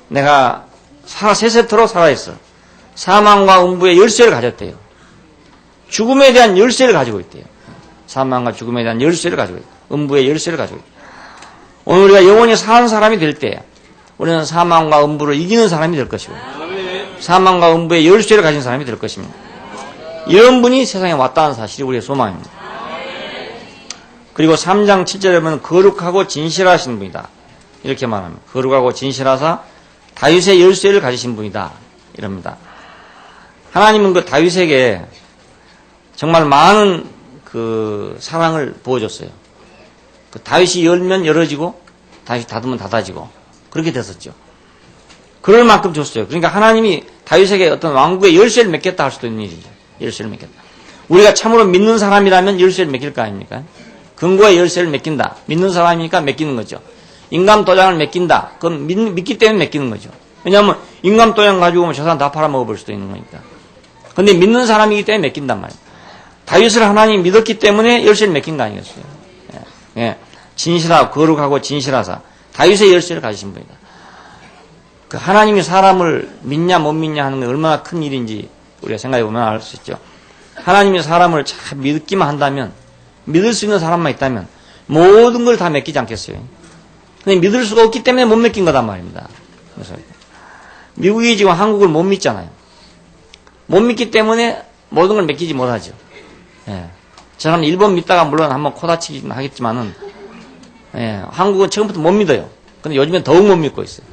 내가 세세토록 살아있어. 사망과 음부의 열쇠를 가졌대요. 죽음에 대한 열쇠를 가지고 있대요. 사망과 죽음에 대한 열쇠를 가지고 있대요. 음부의 열쇠를 가지고 있대요. 오늘 우리가 영원히 사는 사람이 될 때 우리는 사망과 음부를 이기는 사람이 될 것이고 사망과 음부의 열쇠를 가진 사람이 될 것입니다. 이런 분이 세상에 왔다는 사실이 우리의 소망입니다. 그리고 3장 7절에 보면 거룩하고 진실하신 분이다. 이렇게 말합니다. 거룩하고 진실하사 다윗의 열쇠를 가지신 분이다. 이럽니다. 하나님은 그 다윗에게 정말 많은 그 사랑을 부어줬어요. 그 다윗이 열면 열어지고 다윗이 닫으면 닫아지고 그렇게 됐었죠. 그럴 만큼 줬어요. 그러니까 하나님이 다윗에게 어떤 왕국의 열쇠를 맺겠다 할 수도 있는 일이죠. 열쇠를 맺겠다. 우리가 참으로 믿는 사람이라면 열쇠를 맺힐 거 아닙니까? 근거의 열쇠를 맡긴다. 믿는 사람이니까 맡기는 거죠. 인감도장을 맡긴다. 그건 믿기 때문에 맡기는 거죠. 왜냐하면 인감도장 가지고 오면 저 사람 다 팔아먹어볼 수도 있는 거니까. 근데 믿는 사람이기 때문에 맡긴단 말이에요. 다윗을 하나님이 믿었기 때문에 열쇠를 맡긴 거 아니겠어요. 예. 예. 진실하고 거룩하고 진실하사 다윗의 열쇠를 가지신 분이다. 그 하나님이 사람을 믿냐 못 믿냐 하는 게 얼마나 큰 일인지 우리가 생각해 보면 알 수 있죠. 하나님이 사람을 잘 믿기만 한다면 믿을 수 있는 사람만 있다면 모든 걸 다 맡기지 않겠어요. 근데 믿을 수가 없기 때문에 못 맡긴 거단 말입니다. 그래서 미국이 지금 한국을 못 믿잖아요. 못 믿기 때문에 모든 걸 맡기지 못하죠. 예. 저 사람 일본 믿다가 물론 한번 코다치긴 하겠지만은 예. 한국은 처음부터 못 믿어요. 근데 요즘엔 더욱 못 믿고 있어요.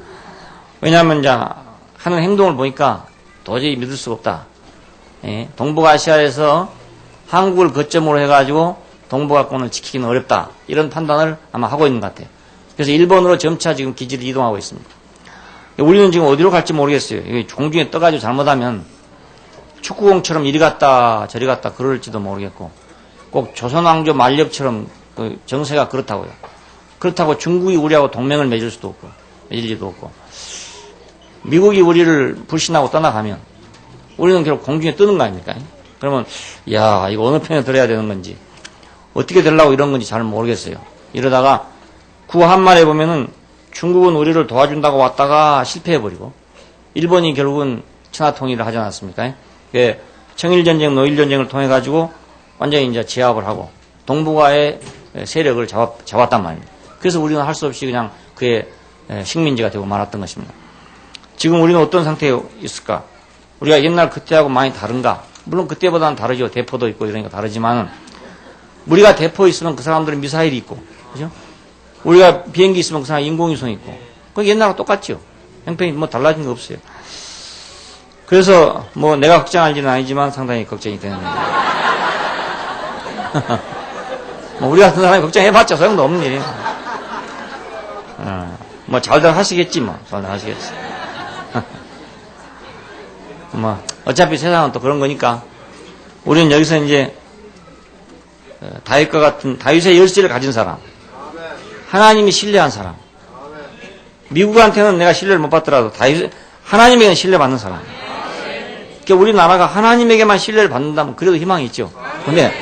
왜냐하면 이제 하는 행동을 보니까 도저히 믿을 수가 없다. 예. 동북아시아에서 한국을 거점으로 해가지고 동북아권을 지키기는 어렵다. 이런 판단을 아마 하고 있는 것 같아요. 그래서 일본으로 점차 지금 기지를 이동하고 있습니다. 우리는 지금 어디로 갈지 모르겠어요. 공중에 떠가지고 잘못하면 축구공처럼 이리 갔다 저리 갔다 그럴지도 모르겠고 꼭 조선왕조 만렵처럼 그 정세가 그렇다고요. 그렇다고 중국이 우리하고 동맹을 맺을 수도 없고 맺을 리도 없고 미국이 우리를 불신하고 떠나가면 우리는 결국 공중에 뜨는 거 아닙니까? 그러면 야 이거 어느 편에 들어야 되는 건지 어떻게 되려고 이런 건지 잘 모르겠어요. 이러다가 구한말에 보면은 중국은 우리를 도와준다고 왔다가 실패해버리고 일본이 결국은 천하통일을 하지 않았습니까? 청일전쟁, 노일전쟁을 통해가지고 완전히 이제 제압을 하고 동북아의 세력을 잡았단 말입니다. 그래서 우리는 할 수 없이 그냥 그의 식민지가 되고 말았던 것입니다. 지금 우리는 어떤 상태에 있을까? 우리가 옛날 그때하고 많이 다른가? 물론 그때보다는 다르죠. 대포도 있고 이러니까 다르지만은 우리가 대포 있으면 그 사람들은 미사일이 있고, 그죠? 우리가 비행기 있으면 그 사람 인공위성이 있고, 그 옛날하고 똑같죠. 형편이 뭐 달라진 거 없어요. 그래서 뭐 내가 걱정할 일은 아니지만 상당히 걱정이 되는 거예요. 뭐 우리 같은 사람이 걱정해봤자 소용도 없는 일이에요. 뭐 잘들 하시겠지 뭐. 잘들 하시겠지. 뭐 어차피 세상은 또 그런 거니까 우리는 여기서 이제 다윗과 같은 다윗의 열쇠를 가진 사람, 하나님이 신뢰한 사람, 미국한테는 내가 신뢰를 못 받더라도 하나님에게는 신뢰받는 사람. 그러니까 우리나라가 하나님에게만 신뢰를 받는다면 그래도 희망이 있죠. 근데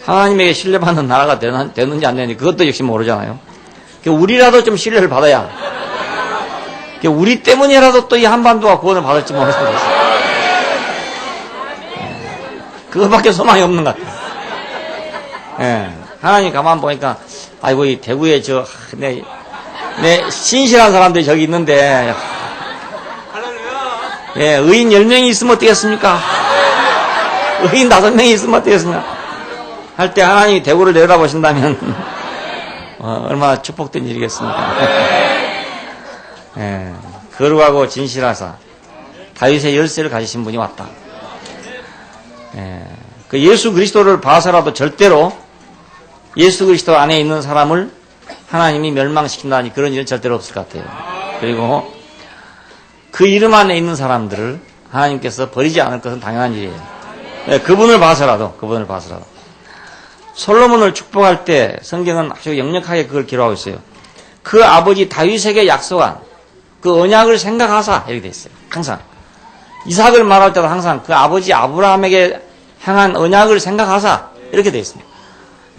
하나님에게 신뢰받는 나라가 되는지 안 되는지 그것도 역시 모르잖아요. 그러니까 우리라도 좀 신뢰를 받아야 그러니까 우리 때문이라도 또 이 한반도가 구원을 받을지 모를 수도 있어요. 그것밖에 소망이 없는 것 같아요. 예. 하나님 가만 보니까 아이고 이 대구에 내 신실한 사람들이 저기 있는데 예, 의인 10명이 있으면 어떻겠습니까? 의인 5명이 있으면 어떻겠습니까? 할 때 하나님이 대구를 내려다보신다면 얼마나 축복된 일이겠습니까? 예, 거룩하고 진실하사 다윗의 열쇠를 가지신 분이 왔다. 예, 그 예수 그리스도를 봐서라도 절대로 예수 그리스도 안에 있는 사람을 하나님이 멸망시킨다니 그런 일은 절대로 없을 것 같아요. 그리고 그 이름 안에 있는 사람들을 하나님께서 버리지 않을 것은 당연한 일이에요. 예, 그분을 봐서라도. 솔로몬을 축복할 때 성경은 아주 역력하게 그걸 기록하고 있어요. 그 아버지 다윗에게 약속한 그 언약을 생각하사 이렇게 돼 있어요. 항상 이삭을 말할 때도 항상 그 아버지 아브라함에게 향한 언약을 생각하사 이렇게 되어 있습니다.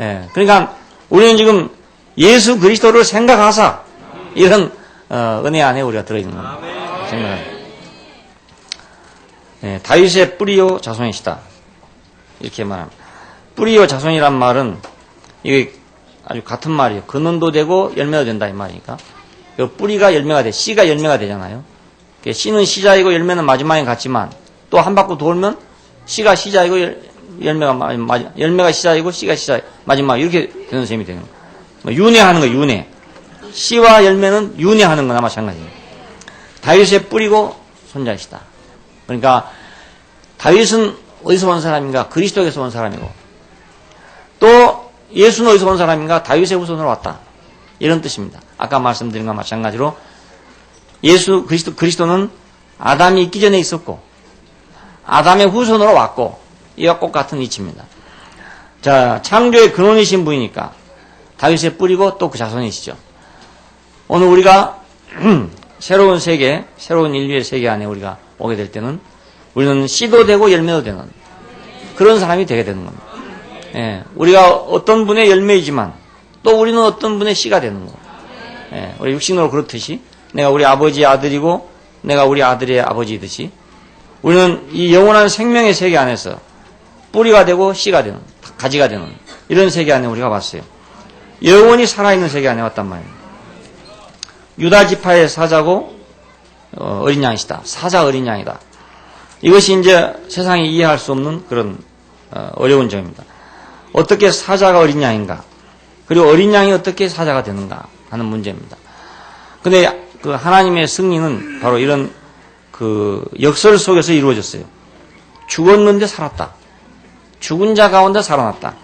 예, 그러니까 우리는 지금 예수 그리스도를 생각하사 이런 은혜 안에 우리가 들어있는 겁니다. 생각합니다. 예, 다윗의 뿌리요 자손이시다 이렇게 말합니다. 뿌리요 자손이란 말은 이게 아주 같은 말이에요. 근원도 되고 열매도 된다 이 말이니까. 그 뿌리가 열매가 돼, 씨가 열매가 되잖아요. 씨는 시작이고 열매는 마지막에 같지만 또 한 바퀴 돌면 씨가 시작이고 열매가 시작이고 씨가 시작 마지막 이렇게 되는 셈이 되는 거예요. 윤회하는 거예요. 윤회. 씨와 열매는 윤회하는 거나 마찬가지예요. 다윗의 뿌리고 손자이시다. 그러니까 다윗은 어디서 온 사람인가? 그리스도에서 온 사람이고 또 예수는 어디서 온 사람인가? 다윗의 후손으로 왔다. 이런 뜻입니다. 아까 말씀드린 것과 마찬가지로 예수 그리스도는 아담이 있기 전에 있었고 아담의 후손으로 왔고 이와 똑같은 이치입니다. 자, 창조의 근원이신 분이니까 다윗의 뿌리고 또 그 자손이시죠. 오늘 우리가 새로운 세계, 새로운 인류의 세계 안에 우리가 오게 될 때는 우리는 씨도 되고 열매도 되는 그런 사람이 되게 되는 겁니다. 예, 우리가 어떤 분의 열매이지만 또 우리는 어떤 분의 씨가 되는 거예요. 예, 우리 육신으로 그렇듯이 내가 우리 아버지의 아들이고 내가 우리 아들의 아버지이듯이 우리는 이 영원한 생명의 세계 안에서 뿌리가 되고 씨가 되는, 가지가 되는 이런 세계 안에 우리가 왔어요. 영원히 살아있는 세계 안에 왔단 말이에요. 유다 지파의 사자고 어린 양이시다. 사자 어린 양이다. 이것이 이제 세상이 이해할 수 없는 그런 어려운 점입니다. 어떻게 사자가 어린 양인가? 그리고 어린 양이 어떻게 사자가 되는가 하는 문제입니다. 근데 그 하나님의 승리는 바로 이런 그 역설 속에서 이루어졌어요. 죽었는데 살았다. 죽은 자 가운데 살아났다.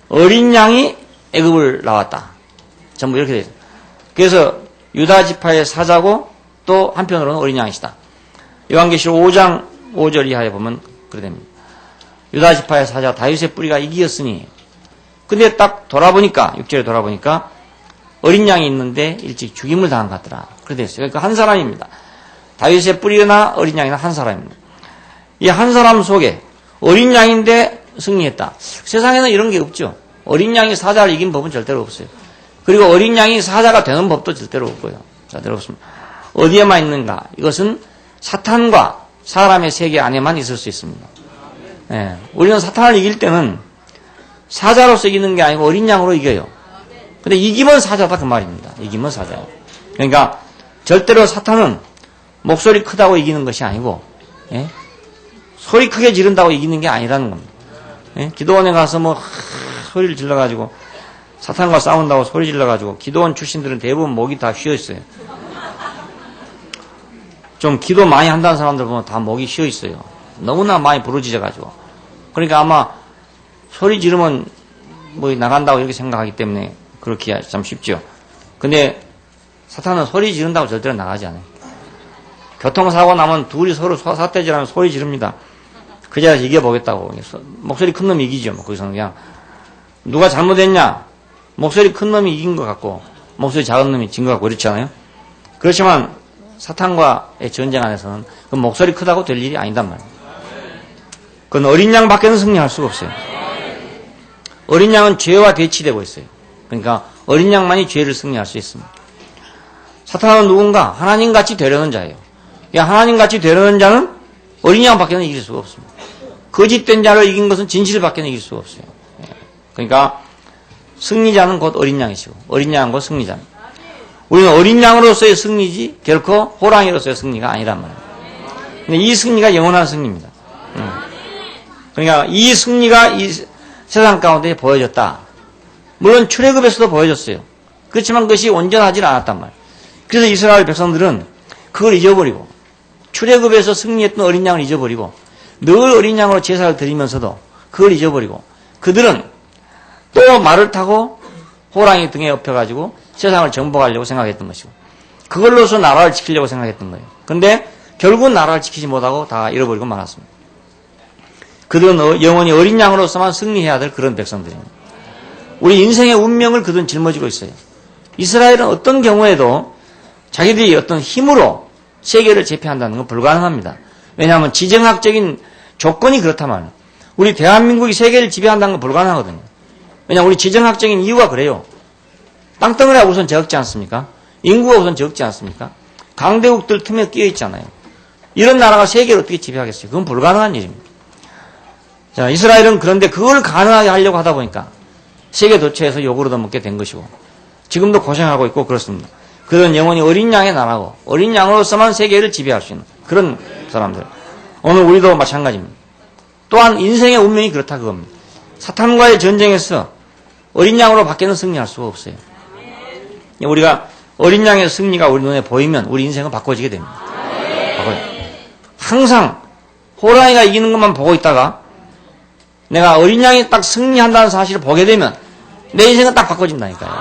어린 양이 애굽을 나왔다. 전부 이렇게 되죠. 그래서 유다 지파의 사자고 또 한편으로는 어린 양이시다. 요한계시록 5장 5절 이하에 보면 그래 됩니다. 유다 지파의 사자 다윗의 뿌리가 이기었으니 근데 딱 돌아보니까 6절에 돌아보니까 어린 양이 있는데 일찍 죽임을 당한 것 같더라. 그래 됐어요. 그러니까 한 사람입니다. 다윗의 뿌리나 어린 양이나 한 사람입니다. 이 한 사람 속에 어린 양인데 승리했다. 세상에는 이런 게 없죠. 어린 양이 사자를 이긴 법은 절대로 없어요. 그리고 어린 양이 사자가 되는 법도 절대로 없고요. 절대로 없습니다. 어디에만 있는가? 이것은 사탄과 사람의 세계 안에만 있을 수 있습니다. 예, 우리는 사탄을 이길 때는 사자로서 이기는 게 아니고 어린 양으로 이겨요. 근데 이기면 사자다 그 말입니다. 이기면 사자예요. 그러니까 절대로 사탄은 목소리 크다고 이기는 것이 아니고 예? 소리 크게 지른다고 이기는 게 아니라는 겁니다. 예? 기도원에 가서 뭐 소리를 질러가지고 사탄과 싸운다고 소리 질러가지고 기도원 출신들은 대부분 목이 다 쉬어있어요. 좀 기도 많이 한다는 사람들 보면 다 목이 쉬어있어요. 너무나 많이 부르짖어가지고. 그러니까 아마 소리 지르면 뭐 나간다고 이렇게 생각하기 때문에 그렇게 참 쉽죠. 근데 사탄은 소리 지른다고 절대로 나가지 않아요. 교통사고 나면 둘이 서로 삿대질하면 소리 지릅니다. 그 자리에서 이겨보겠다고. 목소리 큰 놈이 이기죠. 뭐 거기서는 그냥 누가 잘못했냐? 목소리 큰 놈이 이긴 것 같고 목소리 작은 놈이 진 것 같고 그렇지 않아요? 그렇지만 사탄과의 전쟁 안에서는 그 목소리 크다고 될 일이 아니단 말이에요. 그건 어린 양밖에는 승리할 수가 없어요. 어린 양은 죄와 대치되고 있어요. 그러니까 어린 양만이 죄를 승리할 수 있습니다. 사탄은 누군가 하나님같이 되려는 자예요. 하나님같이 되려는 자는 어린 양밖에는 이길 수가 없습니다. 거짓된 자를 이긴 것은 진실밖에는 이길 수가 없어요. 그러니까 승리자는 곧 어린 양이시고 어린 양은 곧 승리자입니다. 우리는 어린 양으로서의 승리지 결코 호랑이로서의 승리가 아니란 말이에요. 근데 이 승리가 영원한 승리입니다. 그러니까 이 승리가 이 세상 가운데 보여졌다. 물론 출애굽에서도 보여졌어요. 그렇지만 그것이 온전하지 않았단 말이에요. 그래서 이스라엘 백성들은 그걸 잊어버리고 출애굽에서 승리했던 어린 양을 잊어버리고 늘 어린 양으로 제사를 드리면서도 그걸 잊어버리고 그들은 또 말을 타고 호랑이 등에 엎혀가지고 세상을 정복하려고 생각했던 것이고 그걸로서 나라를 지키려고 생각했던 거예요. 그런데 결국 나라를 지키지 못하고 다 잃어버리고 말았습니다. 그들은 영원히 어린 양으로서만 승리해야 될 그런 백성들입니다. 우리 인생의 운명을 그들은 짊어지고 있어요. 이스라엘은 어떤 경우에도 자기들이 어떤 힘으로 세계를 제패한다는 건 불가능합니다. 왜냐하면 지정학적인 조건이 그렇다면 우리 대한민국이 세계를 지배한다는 건 불가능하거든요. 왜냐하면 우리 지정학적인 이유가 그래요. 땅덩어리가 우선 적지 않습니까? 인구가 우선 적지 않습니까? 강대국들 틈에 끼어 있잖아요. 이런 나라가 세계를 어떻게 지배하겠어요? 그건 불가능한 일입니다. 자, 이스라엘은 그런데 그걸 가능하게 하려고 하다 보니까 세계 도처에서 욕을 얻어먹게 된 것이고 지금도 고생하고 있고 그렇습니다. 그런 영혼이 어린 양의 나라고 어린 양으로서만 세계를 지배할 수 있는 그런 사람들. 오늘 우리도 마찬가지입니다. 또한 인생의 운명이 그렇다 그겁니다. 사탄과의 전쟁에서 어린 양으로 밖에는 승리할 수가 없어요. 우리가 어린 양의 승리가 우리 눈에 보이면 우리 인생은 바꿔지게 됩니다. 항상 호랑이가 이기는 것만 보고 있다가 내가 어린 양이 딱 승리한다는 사실을 보게 되면 내 인생은 딱 바꿔진다니까요.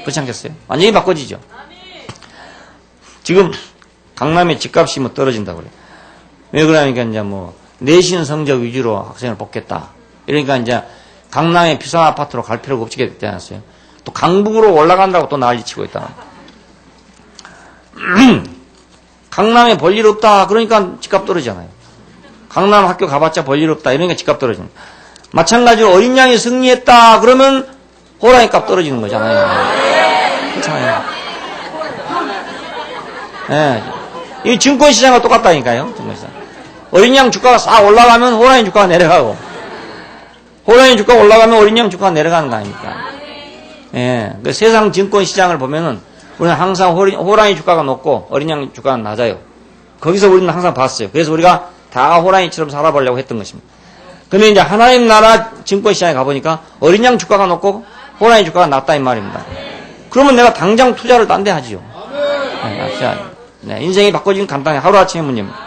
그렇지 않겠어요? 완전히 바꿔지죠. 지금 강남의 집값이 뭐 떨어진다고 그래요. 왜 그러냐니까 이제 뭐 내신 성적 위주로 학생을 뽑겠다. 이러니까 이제 강남의 비싼 아파트로 갈 필요가 없게 됐지 않았어요? 또 강북으로 올라간다고 또 난리치고 있다. 강남에 볼 일 없다. 그러니까 집값 떨어지잖아요. 강남 학교 가봤자 볼 일 없다. 이러니까 집값 떨어집니다. 마찬가지로 어린 양이 승리했다. 그러면 호랑이 값 떨어지는 거잖아요. 그렇잖아요. 예. 이 증권시장과 똑같다니까요. 증권시장. 어린 양 주가가 싹 올라가면 호랑이 주가가 내려가고, 호랑이 주가가 올라가면 어린 양 주가가 내려가는 거 아닙니까? 예. 그 세상 증권시장을 보면은 우리는 항상 호랑이 주가가 높고 어린 양 주가가 낮아요. 거기서 우리는 항상 봤어요. 그래서 우리가 다 호랑이처럼 살아보려고 했던 것입니다. 근데 이제 하나님 나라 증권시장에 가보니까 어린 양 주가가 높고 호랑이 주가가 낮다 이 말입니다. 그러면 내가 당장 투자를 딴 데 하지요. 네, 인생이 바꿔지는 간단히 하루아침의 문제입니다.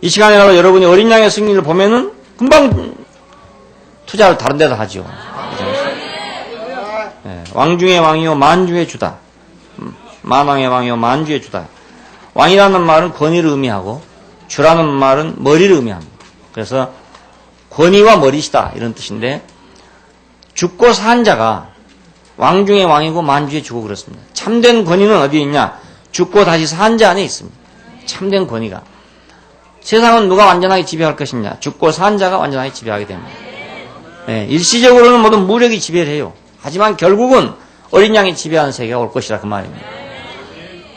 이 시간에라도 여러분이 어린 양의 승리를 보면은 금방 투자를 다른 데다 하지요. 네, 왕 중의 왕이요 만주의 주다. 만왕의 왕이요 만주의 주다. 왕이라는 말은 권위를 의미하고 주라는 말은 머리를 의미합니다. 그래서 권위와 머리시다 이런 뜻인데 죽고 산 자가 왕 중의 왕이고 만주의 주고 그렇습니다. 참된 권위는 어디에 있냐? 죽고 다시 산 자 안에 있습니다. 참된 권위가. 세상은 누가 완전하게 지배할 것이냐? 죽고 산 자가 완전하게 지배하게 됩니다. 네, 일시적으로는 모든 무력이 지배를 해요. 하지만 결국은 어린 양이 지배하는 세계가 올 것이라 그 말입니다.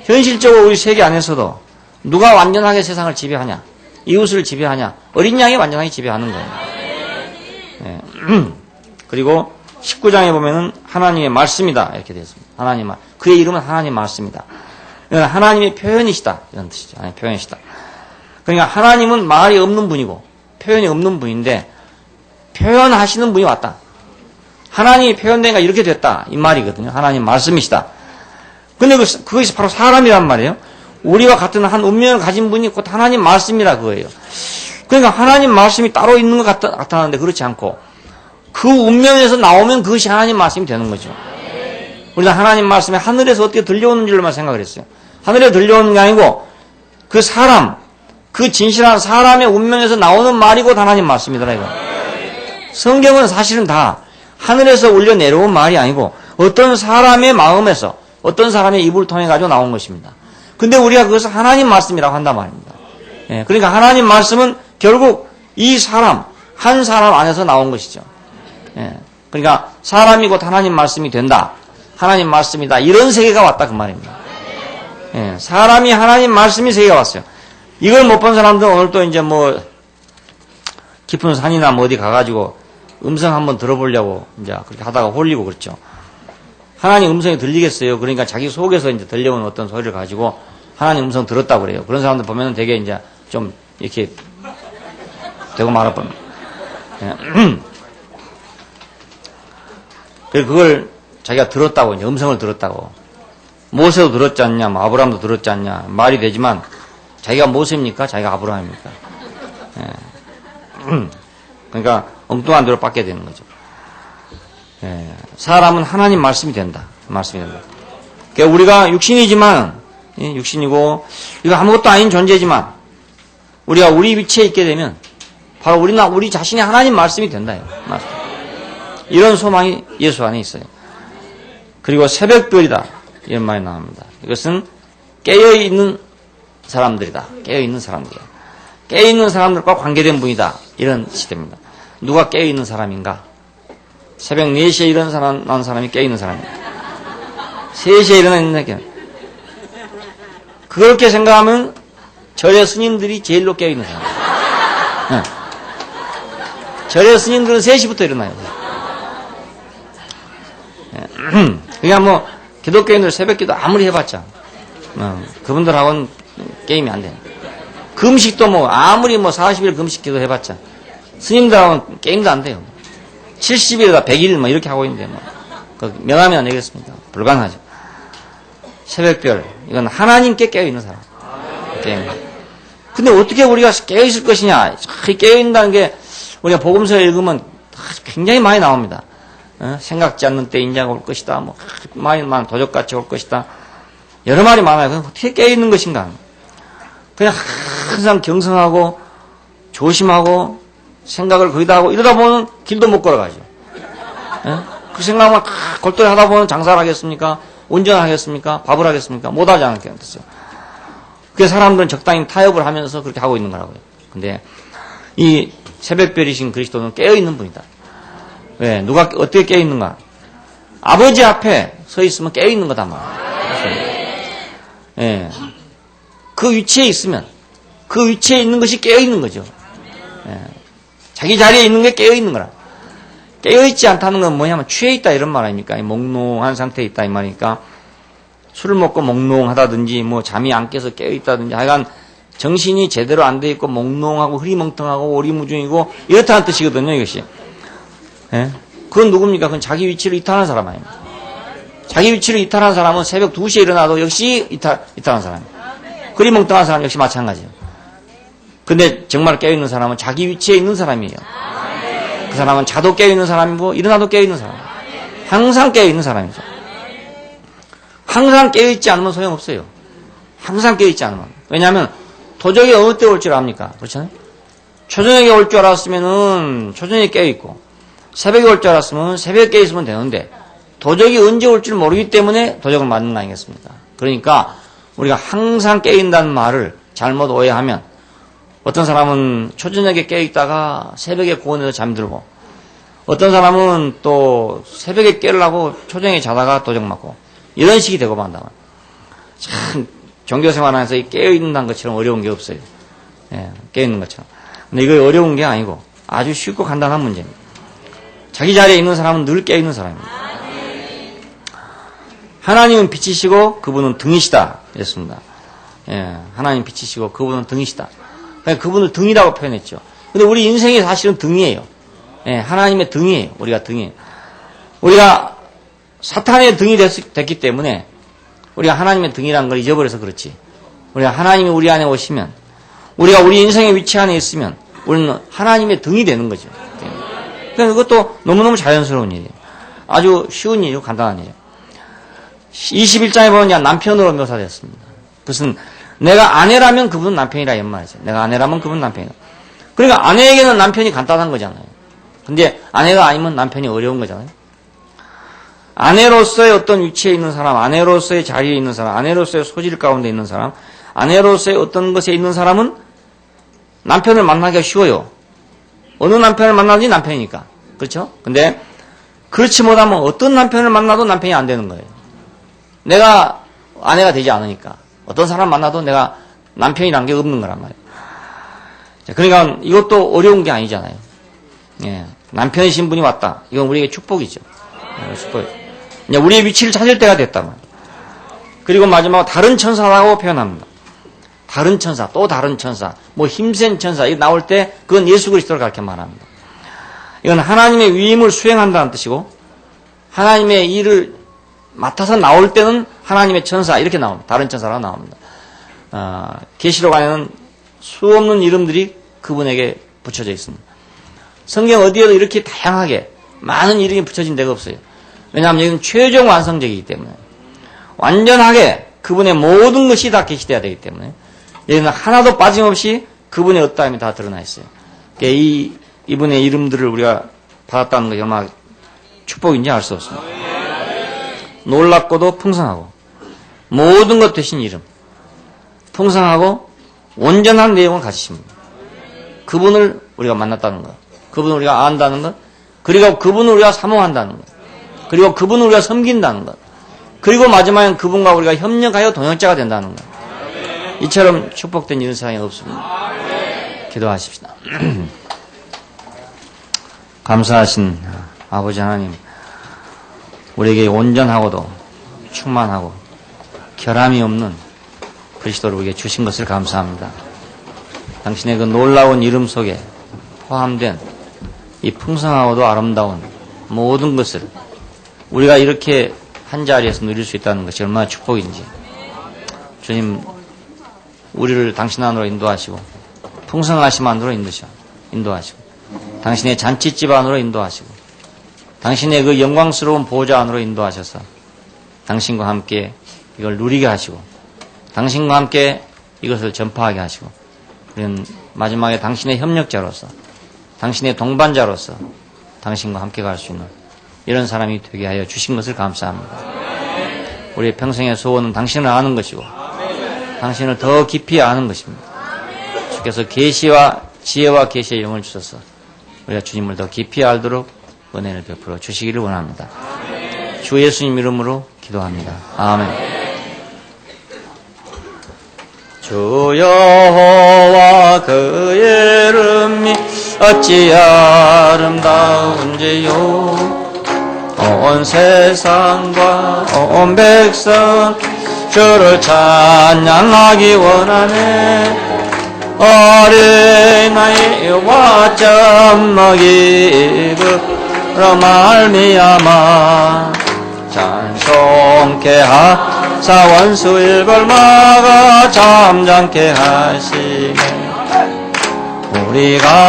현실적으로 우리 세계 안에서도 누가 완전하게 세상을 지배하냐? 이웃을 지배하냐? 어린 양이 완전하게 지배하는 거예요. 네. 그리고 19장에 보면은 하나님의 말씀이다 이렇게 되어 있습니다. 하나님 말. 그의 이름은 하나님 말씀이다. 하나님의 표현이시다 이런 뜻이죠. 하나님의 표현이시다. 그러니까 하나님은 말이 없는 분이고 표현이 없는 분인데 표현하시는 분이 왔다. 하나님이 표현되니까 이렇게 됐다 이 말이거든요. 하나님 말씀이시다. 근데 그것이 바로 사람이란 말이에요. 우리와 같은 한 운명을 가진 분이 곧 하나님 말씀이라 그거예요. 그러니까 하나님 말씀이 따로 있는 것 같았는데 그렇지 않고 그 운명에서 나오면 그것이 하나님 말씀이 되는 거죠. 우리가 하나님 말씀이 하늘에서 어떻게 들려오는 줄만 생각을 했어요. 하늘에 들려오는 게 아니고 그 사람, 그 진실한 사람의 운명에서 나오는 말이 곧 하나님 말씀이더라 이거. 성경은 사실은 다 하늘에서 울려 내려온 말이 아니고 어떤 사람의 마음에서 어떤 사람의 입을 통해 가지고 나온 것입니다. 근데 우리가 그것을 하나님 말씀이라고 한단 말입니다. 예, 그러니까 하나님 말씀은 결국 이 사람, 한 사람 안에서 나온 것이죠. 예, 그러니까 사람이 곧 하나님 말씀이 된다. 하나님 말씀이다. 이런 세계가 왔다 그 말입니다. 예, 사람이 하나님 말씀이 세계가 왔어요. 이걸 못 본 사람들은 오늘 또 이제 뭐 깊은 산이나 뭐 어디 가가지고 음성 한번 들어보려고 이제 그렇게 하다가 홀리고 그렇죠. 하나님 음성이 들리겠어요. 그러니까 자기 속에서 이제 들려온 어떤 소리를 가지고 하나님 음성 들었다고 그래요. 그런 사람들 보면은 되게 이제 좀 이렇게 되고 말할 뻔. 그걸 자기가 들었다고, 이제 음성을 들었다고. 모세도 들었지 않냐, 뭐 아브라함도 들었지 않냐, 말이 되지만 자기가 모세입니까? 자기가 아브라함입니까? 그러니까 엉뚱한 대로 받게 되는 거죠. 사람은 하나님 말씀이 된다. 말씀이 된다. 그러니까 우리가 육신이지만, 육신이고, 이거 아무것도 아닌 존재지만, 우리가 우리 위치에 있게 되면, 바로 우리 자신이 하나님 말씀이 된다. 말씀. 이런 소망이 예수 안에 있어요. 그리고 새벽별이다. 이런 말이 나옵니다. 이것은 깨어있는 사람들이다. 깨어있는 사람들이다. 깨어있는 사람들과 관계된 분이다. 이런 시대입니다. 누가 깨어있는 사람인가? 새벽 4시에 일어난 사람이 깨어있는 사람입니다. 3시에 일어나는 사람이. 그렇게 생각하면 절의 스님들이 제일로 깨어있는 사람. 네. 절의 스님들은 3시부터 일어나요. 그냥 뭐 기독교인들 새벽기도 아무리 해봤자 그분들하고는 게임이 안 돼요. 금식도 뭐 아무리 뭐 40일 금식기도 해봤자 스님들하고는 게임도 안 돼요. 70일이다 100일 뭐 이렇게 하고 있는데 뭐 명함이 안 되겠습니까? 불가능하죠. 새벽별 이건 하나님께 깨어있는 사람. 게임. 근데 어떻게 우리가 깨어있을 것이냐? 깨어있는다는 게 우리가 복음서에 읽으면 굉장히 많이 나옵니다. 생각지 않는 때 인자가 올 것이다. 뭐 많이 도적같이 올 것이다. 여러 말이 많아요. 그럼 어떻게 깨어있는 것인가? 그냥 항상 경성하고 조심하고 생각을 거기다 하고 이러다 보면 길도 못 걸어가죠. 그 생각만 골똘히 하다 보면 장사를 하겠습니까? 운전을 하겠습니까? 밥을 하겠습니까? 못하지 않겠어요. 그게 사람들은 적당히 타협을 하면서 그렇게 하고 있는 거라고요. 근데 이 새벽별이신 그리스도는 깨어있는 분이다. 왜? 누가 어떻게 깨어있는가? 아버지 앞에 서 있으면 깨어있는 거다 말이에요. 예. 그 위치에 있으면 그 위치에 있는 것이 깨어있는 거죠. 예. 자기 자리에 있는 게 깨어있는 거라. 깨어있지 않다는 건 뭐냐면 취해 있다 이런 말 아닙니까? 몽롱한 상태에 있다 이 말이니까 술을 먹고 몽롱하다든지 뭐 잠이 안 깨서 깨어있다든지 하여간 정신이 제대로 안 돼 있고 몽롱하고 흐리멍텅하고 오리무중이고 이렇다는 뜻이거든요 이것이. 예? 그건 누굽니까? 그건 자기 위치를 이탈한 사람 아닙니까? 자기 위치를 이탈한 사람은 새벽 2시에 일어나도 역시 이탈한 사람이에요. 흐리멍텅한 사람 역시 마찬가지예요. 근데 정말 깨어있는 사람은 자기 위치에 있는 사람이에요. 그 사람은 자도 깨어있는 사람이고 일어나도 깨어있는 사람. 항상 깨어있는 사람이죠. 항상 깨어있지 않으면 소용없어요. 항상 깨어있지 않으면. 왜냐하면 도적이 어느 때 올 줄 압니까? 그렇잖아요? 초저녁에 올 줄 알았으면은 초저녁에 깨어있고 새벽에 올 줄 알았으면 새벽에 깨어있으면 되는데 도적이 언제 올 줄 모르기 때문에 도적을 맞는 거 아니겠습니까? 그러니까 우리가 항상 깨어있다는 말을 잘못 오해하면 어떤 사람은 초저녁에 깨어있다가 새벽에 고원해서 잠들고 어떤 사람은 또 새벽에 깨려고 초저녁에 자다가 도적 맞고 이런 식이 되고 만다. 참 종교생활하면서 깨어있는 것처럼 어려운 게 없어요. 예, 깨어있는 것처럼. 근데 이거 어려운 게 아니고 아주 쉽고 간단한 문제입니다. 자기 자리에 있는 사람은 늘 깨어있는 사람입니다. 하나님은 빛이시고 그분은 등이시다 이랬습니다. 예, 하나님 빛이시고 그분은 등이시다. 그러니까 그분을 등이라고 표현했죠. 근데 우리 인생이 사실은 등이에요. 예, 하나님의 등이에요. 우리가 등이에요. 우리가 사탄의 등이 됐기 때문에 우리가 하나님의 등이라는 걸 잊어버려서 그렇지. 우리가 하나님이 우리 안에 오시면 우리가 우리 인생의 위치 안에 있으면 우리는 하나님의 등이 되는 거죠. 그러니까 그것도 너무너무 자연스러운 일이에요. 아주 쉬운 일이고 간단한 일이에요. 21장에 보면 남편으로 묘사됐습니다. 그것은 내가 아내라면 그분은 남편이라 이 말이죠. 내가 아내라면 그분은 남편이다. 그러니까 아내에게는 남편이 간단한 거잖아요. 근데 아내가 아니면 남편이 어려운 거잖아요. 아내로서의 어떤 위치에 있는 사람, 아내로서의 자리에 있는 사람, 아내로서의 소질 가운데 있는 사람, 아내로서의 어떤 것에 있는 사람은 남편을 만나기가 쉬워요. 어느 남편을 만나든지 남편이니까. 그렇죠? 근데 그렇지 못하면 어떤 남편을 만나도 남편이 안 되는 거예요. 내가 아내가 되지 않으니까. 어떤 사람 만나도 내가 남편이란 게 없는 거란 말이에요. 그러니까 이것도 어려운 게 아니잖아요. 예, 남편이신 분이 왔다. 이건 우리에게 축복이죠. 예, 축복이에요. 이제 우리의 위치를 찾을 때가 됐다 말이에요. 그리고 마지막으로 다른 천사라고 표현합니다. 다른 천사, 또 다른 천사, 뭐 힘센 천사, 이거 나올 때 그건 예수 그리스도를 가르쳐 말합니다. 이건 하나님의 위임을 수행한다는 뜻이고 하나님의 일을 맡아서 나올 때는 하나님의 천사 이렇게 나옵니다. 다른 천사라고 나옵니다. 계시록 안에는 수없는 이름들이 그분에게 붙여져 있습니다. 성경 어디에도 이렇게 다양하게 많은 이름이 붙여진 데가 없어요. 왜냐하면 여기는 최종 완성적이기 때문에 완전하게 그분의 모든 것이 다 계시되어야 되기 때문에 여기는 하나도 빠짐없이 그분의 어떠함이 다 드러나 있어요. 이분의 이름들을 우리가 받았다는 것이 얼마나 축복인지 알 수 없습니다. 놀랍고도 풍성하고 모든 것 되신 이름, 풍성하고 온전한 내용을 가지신 분. 그분을 우리가 만났다는 것, 그분을 우리가 안다는 것, 그리고 그분을 우리가 사모한다는 것, 그리고 그분을 우리가 섬긴다는 것, 그리고 마지막엔 그분과 우리가 협력하여 동역자가 된다는 것. 이처럼 축복된 이런 세상에 없습니다. 기도하십시다. 감사하신 아버지 하나님, 우리에게 온전하고도 충만하고 결함이 없는 그리스도를 우리에게 주신 것을 감사합니다. 당신의 그 놀라운 이름 속에 포함된 이 풍성하고도 아름다운 모든 것을 우리가 이렇게 한 자리에서 누릴 수 있다는 것이 얼마나 축복인지, 주님, 우리를 당신 안으로 인도하시고 풍성하심 안으로 인도하시고 당신의 잔치집 안으로 인도하시고 당신의 그 영광스러운 보좌 안으로 인도하셔서 당신과 함께 이걸 누리게 하시고 당신과 함께 이것을 전파하게 하시고 우리는 마지막에 당신의 협력자로서 당신의 동반자로서 당신과 함께 갈 수 있는 이런 사람이 되게 하여 주신 것을 감사합니다. 우리의 평생의 소원은 당신을 아는 것이고 당신을 더 깊이 아는 것입니다. 주께서 계시와 지혜와 계시의 영을 주셔서 우리가 주님을 더 깊이 알도록 은혜를 베풀어 주시기를 원합니다. 주 예수님 이름으로 기도합니다. 아멘. 주 여호와 그의 이름이 어찌 아름다운지요. 온 세상과 온 백성 주를 찬양하기 원하네. 어린아이와 젖먹이로 말미암아 찬송케 하사 원수 일벌 막아 잠잠케 하시네. 우리가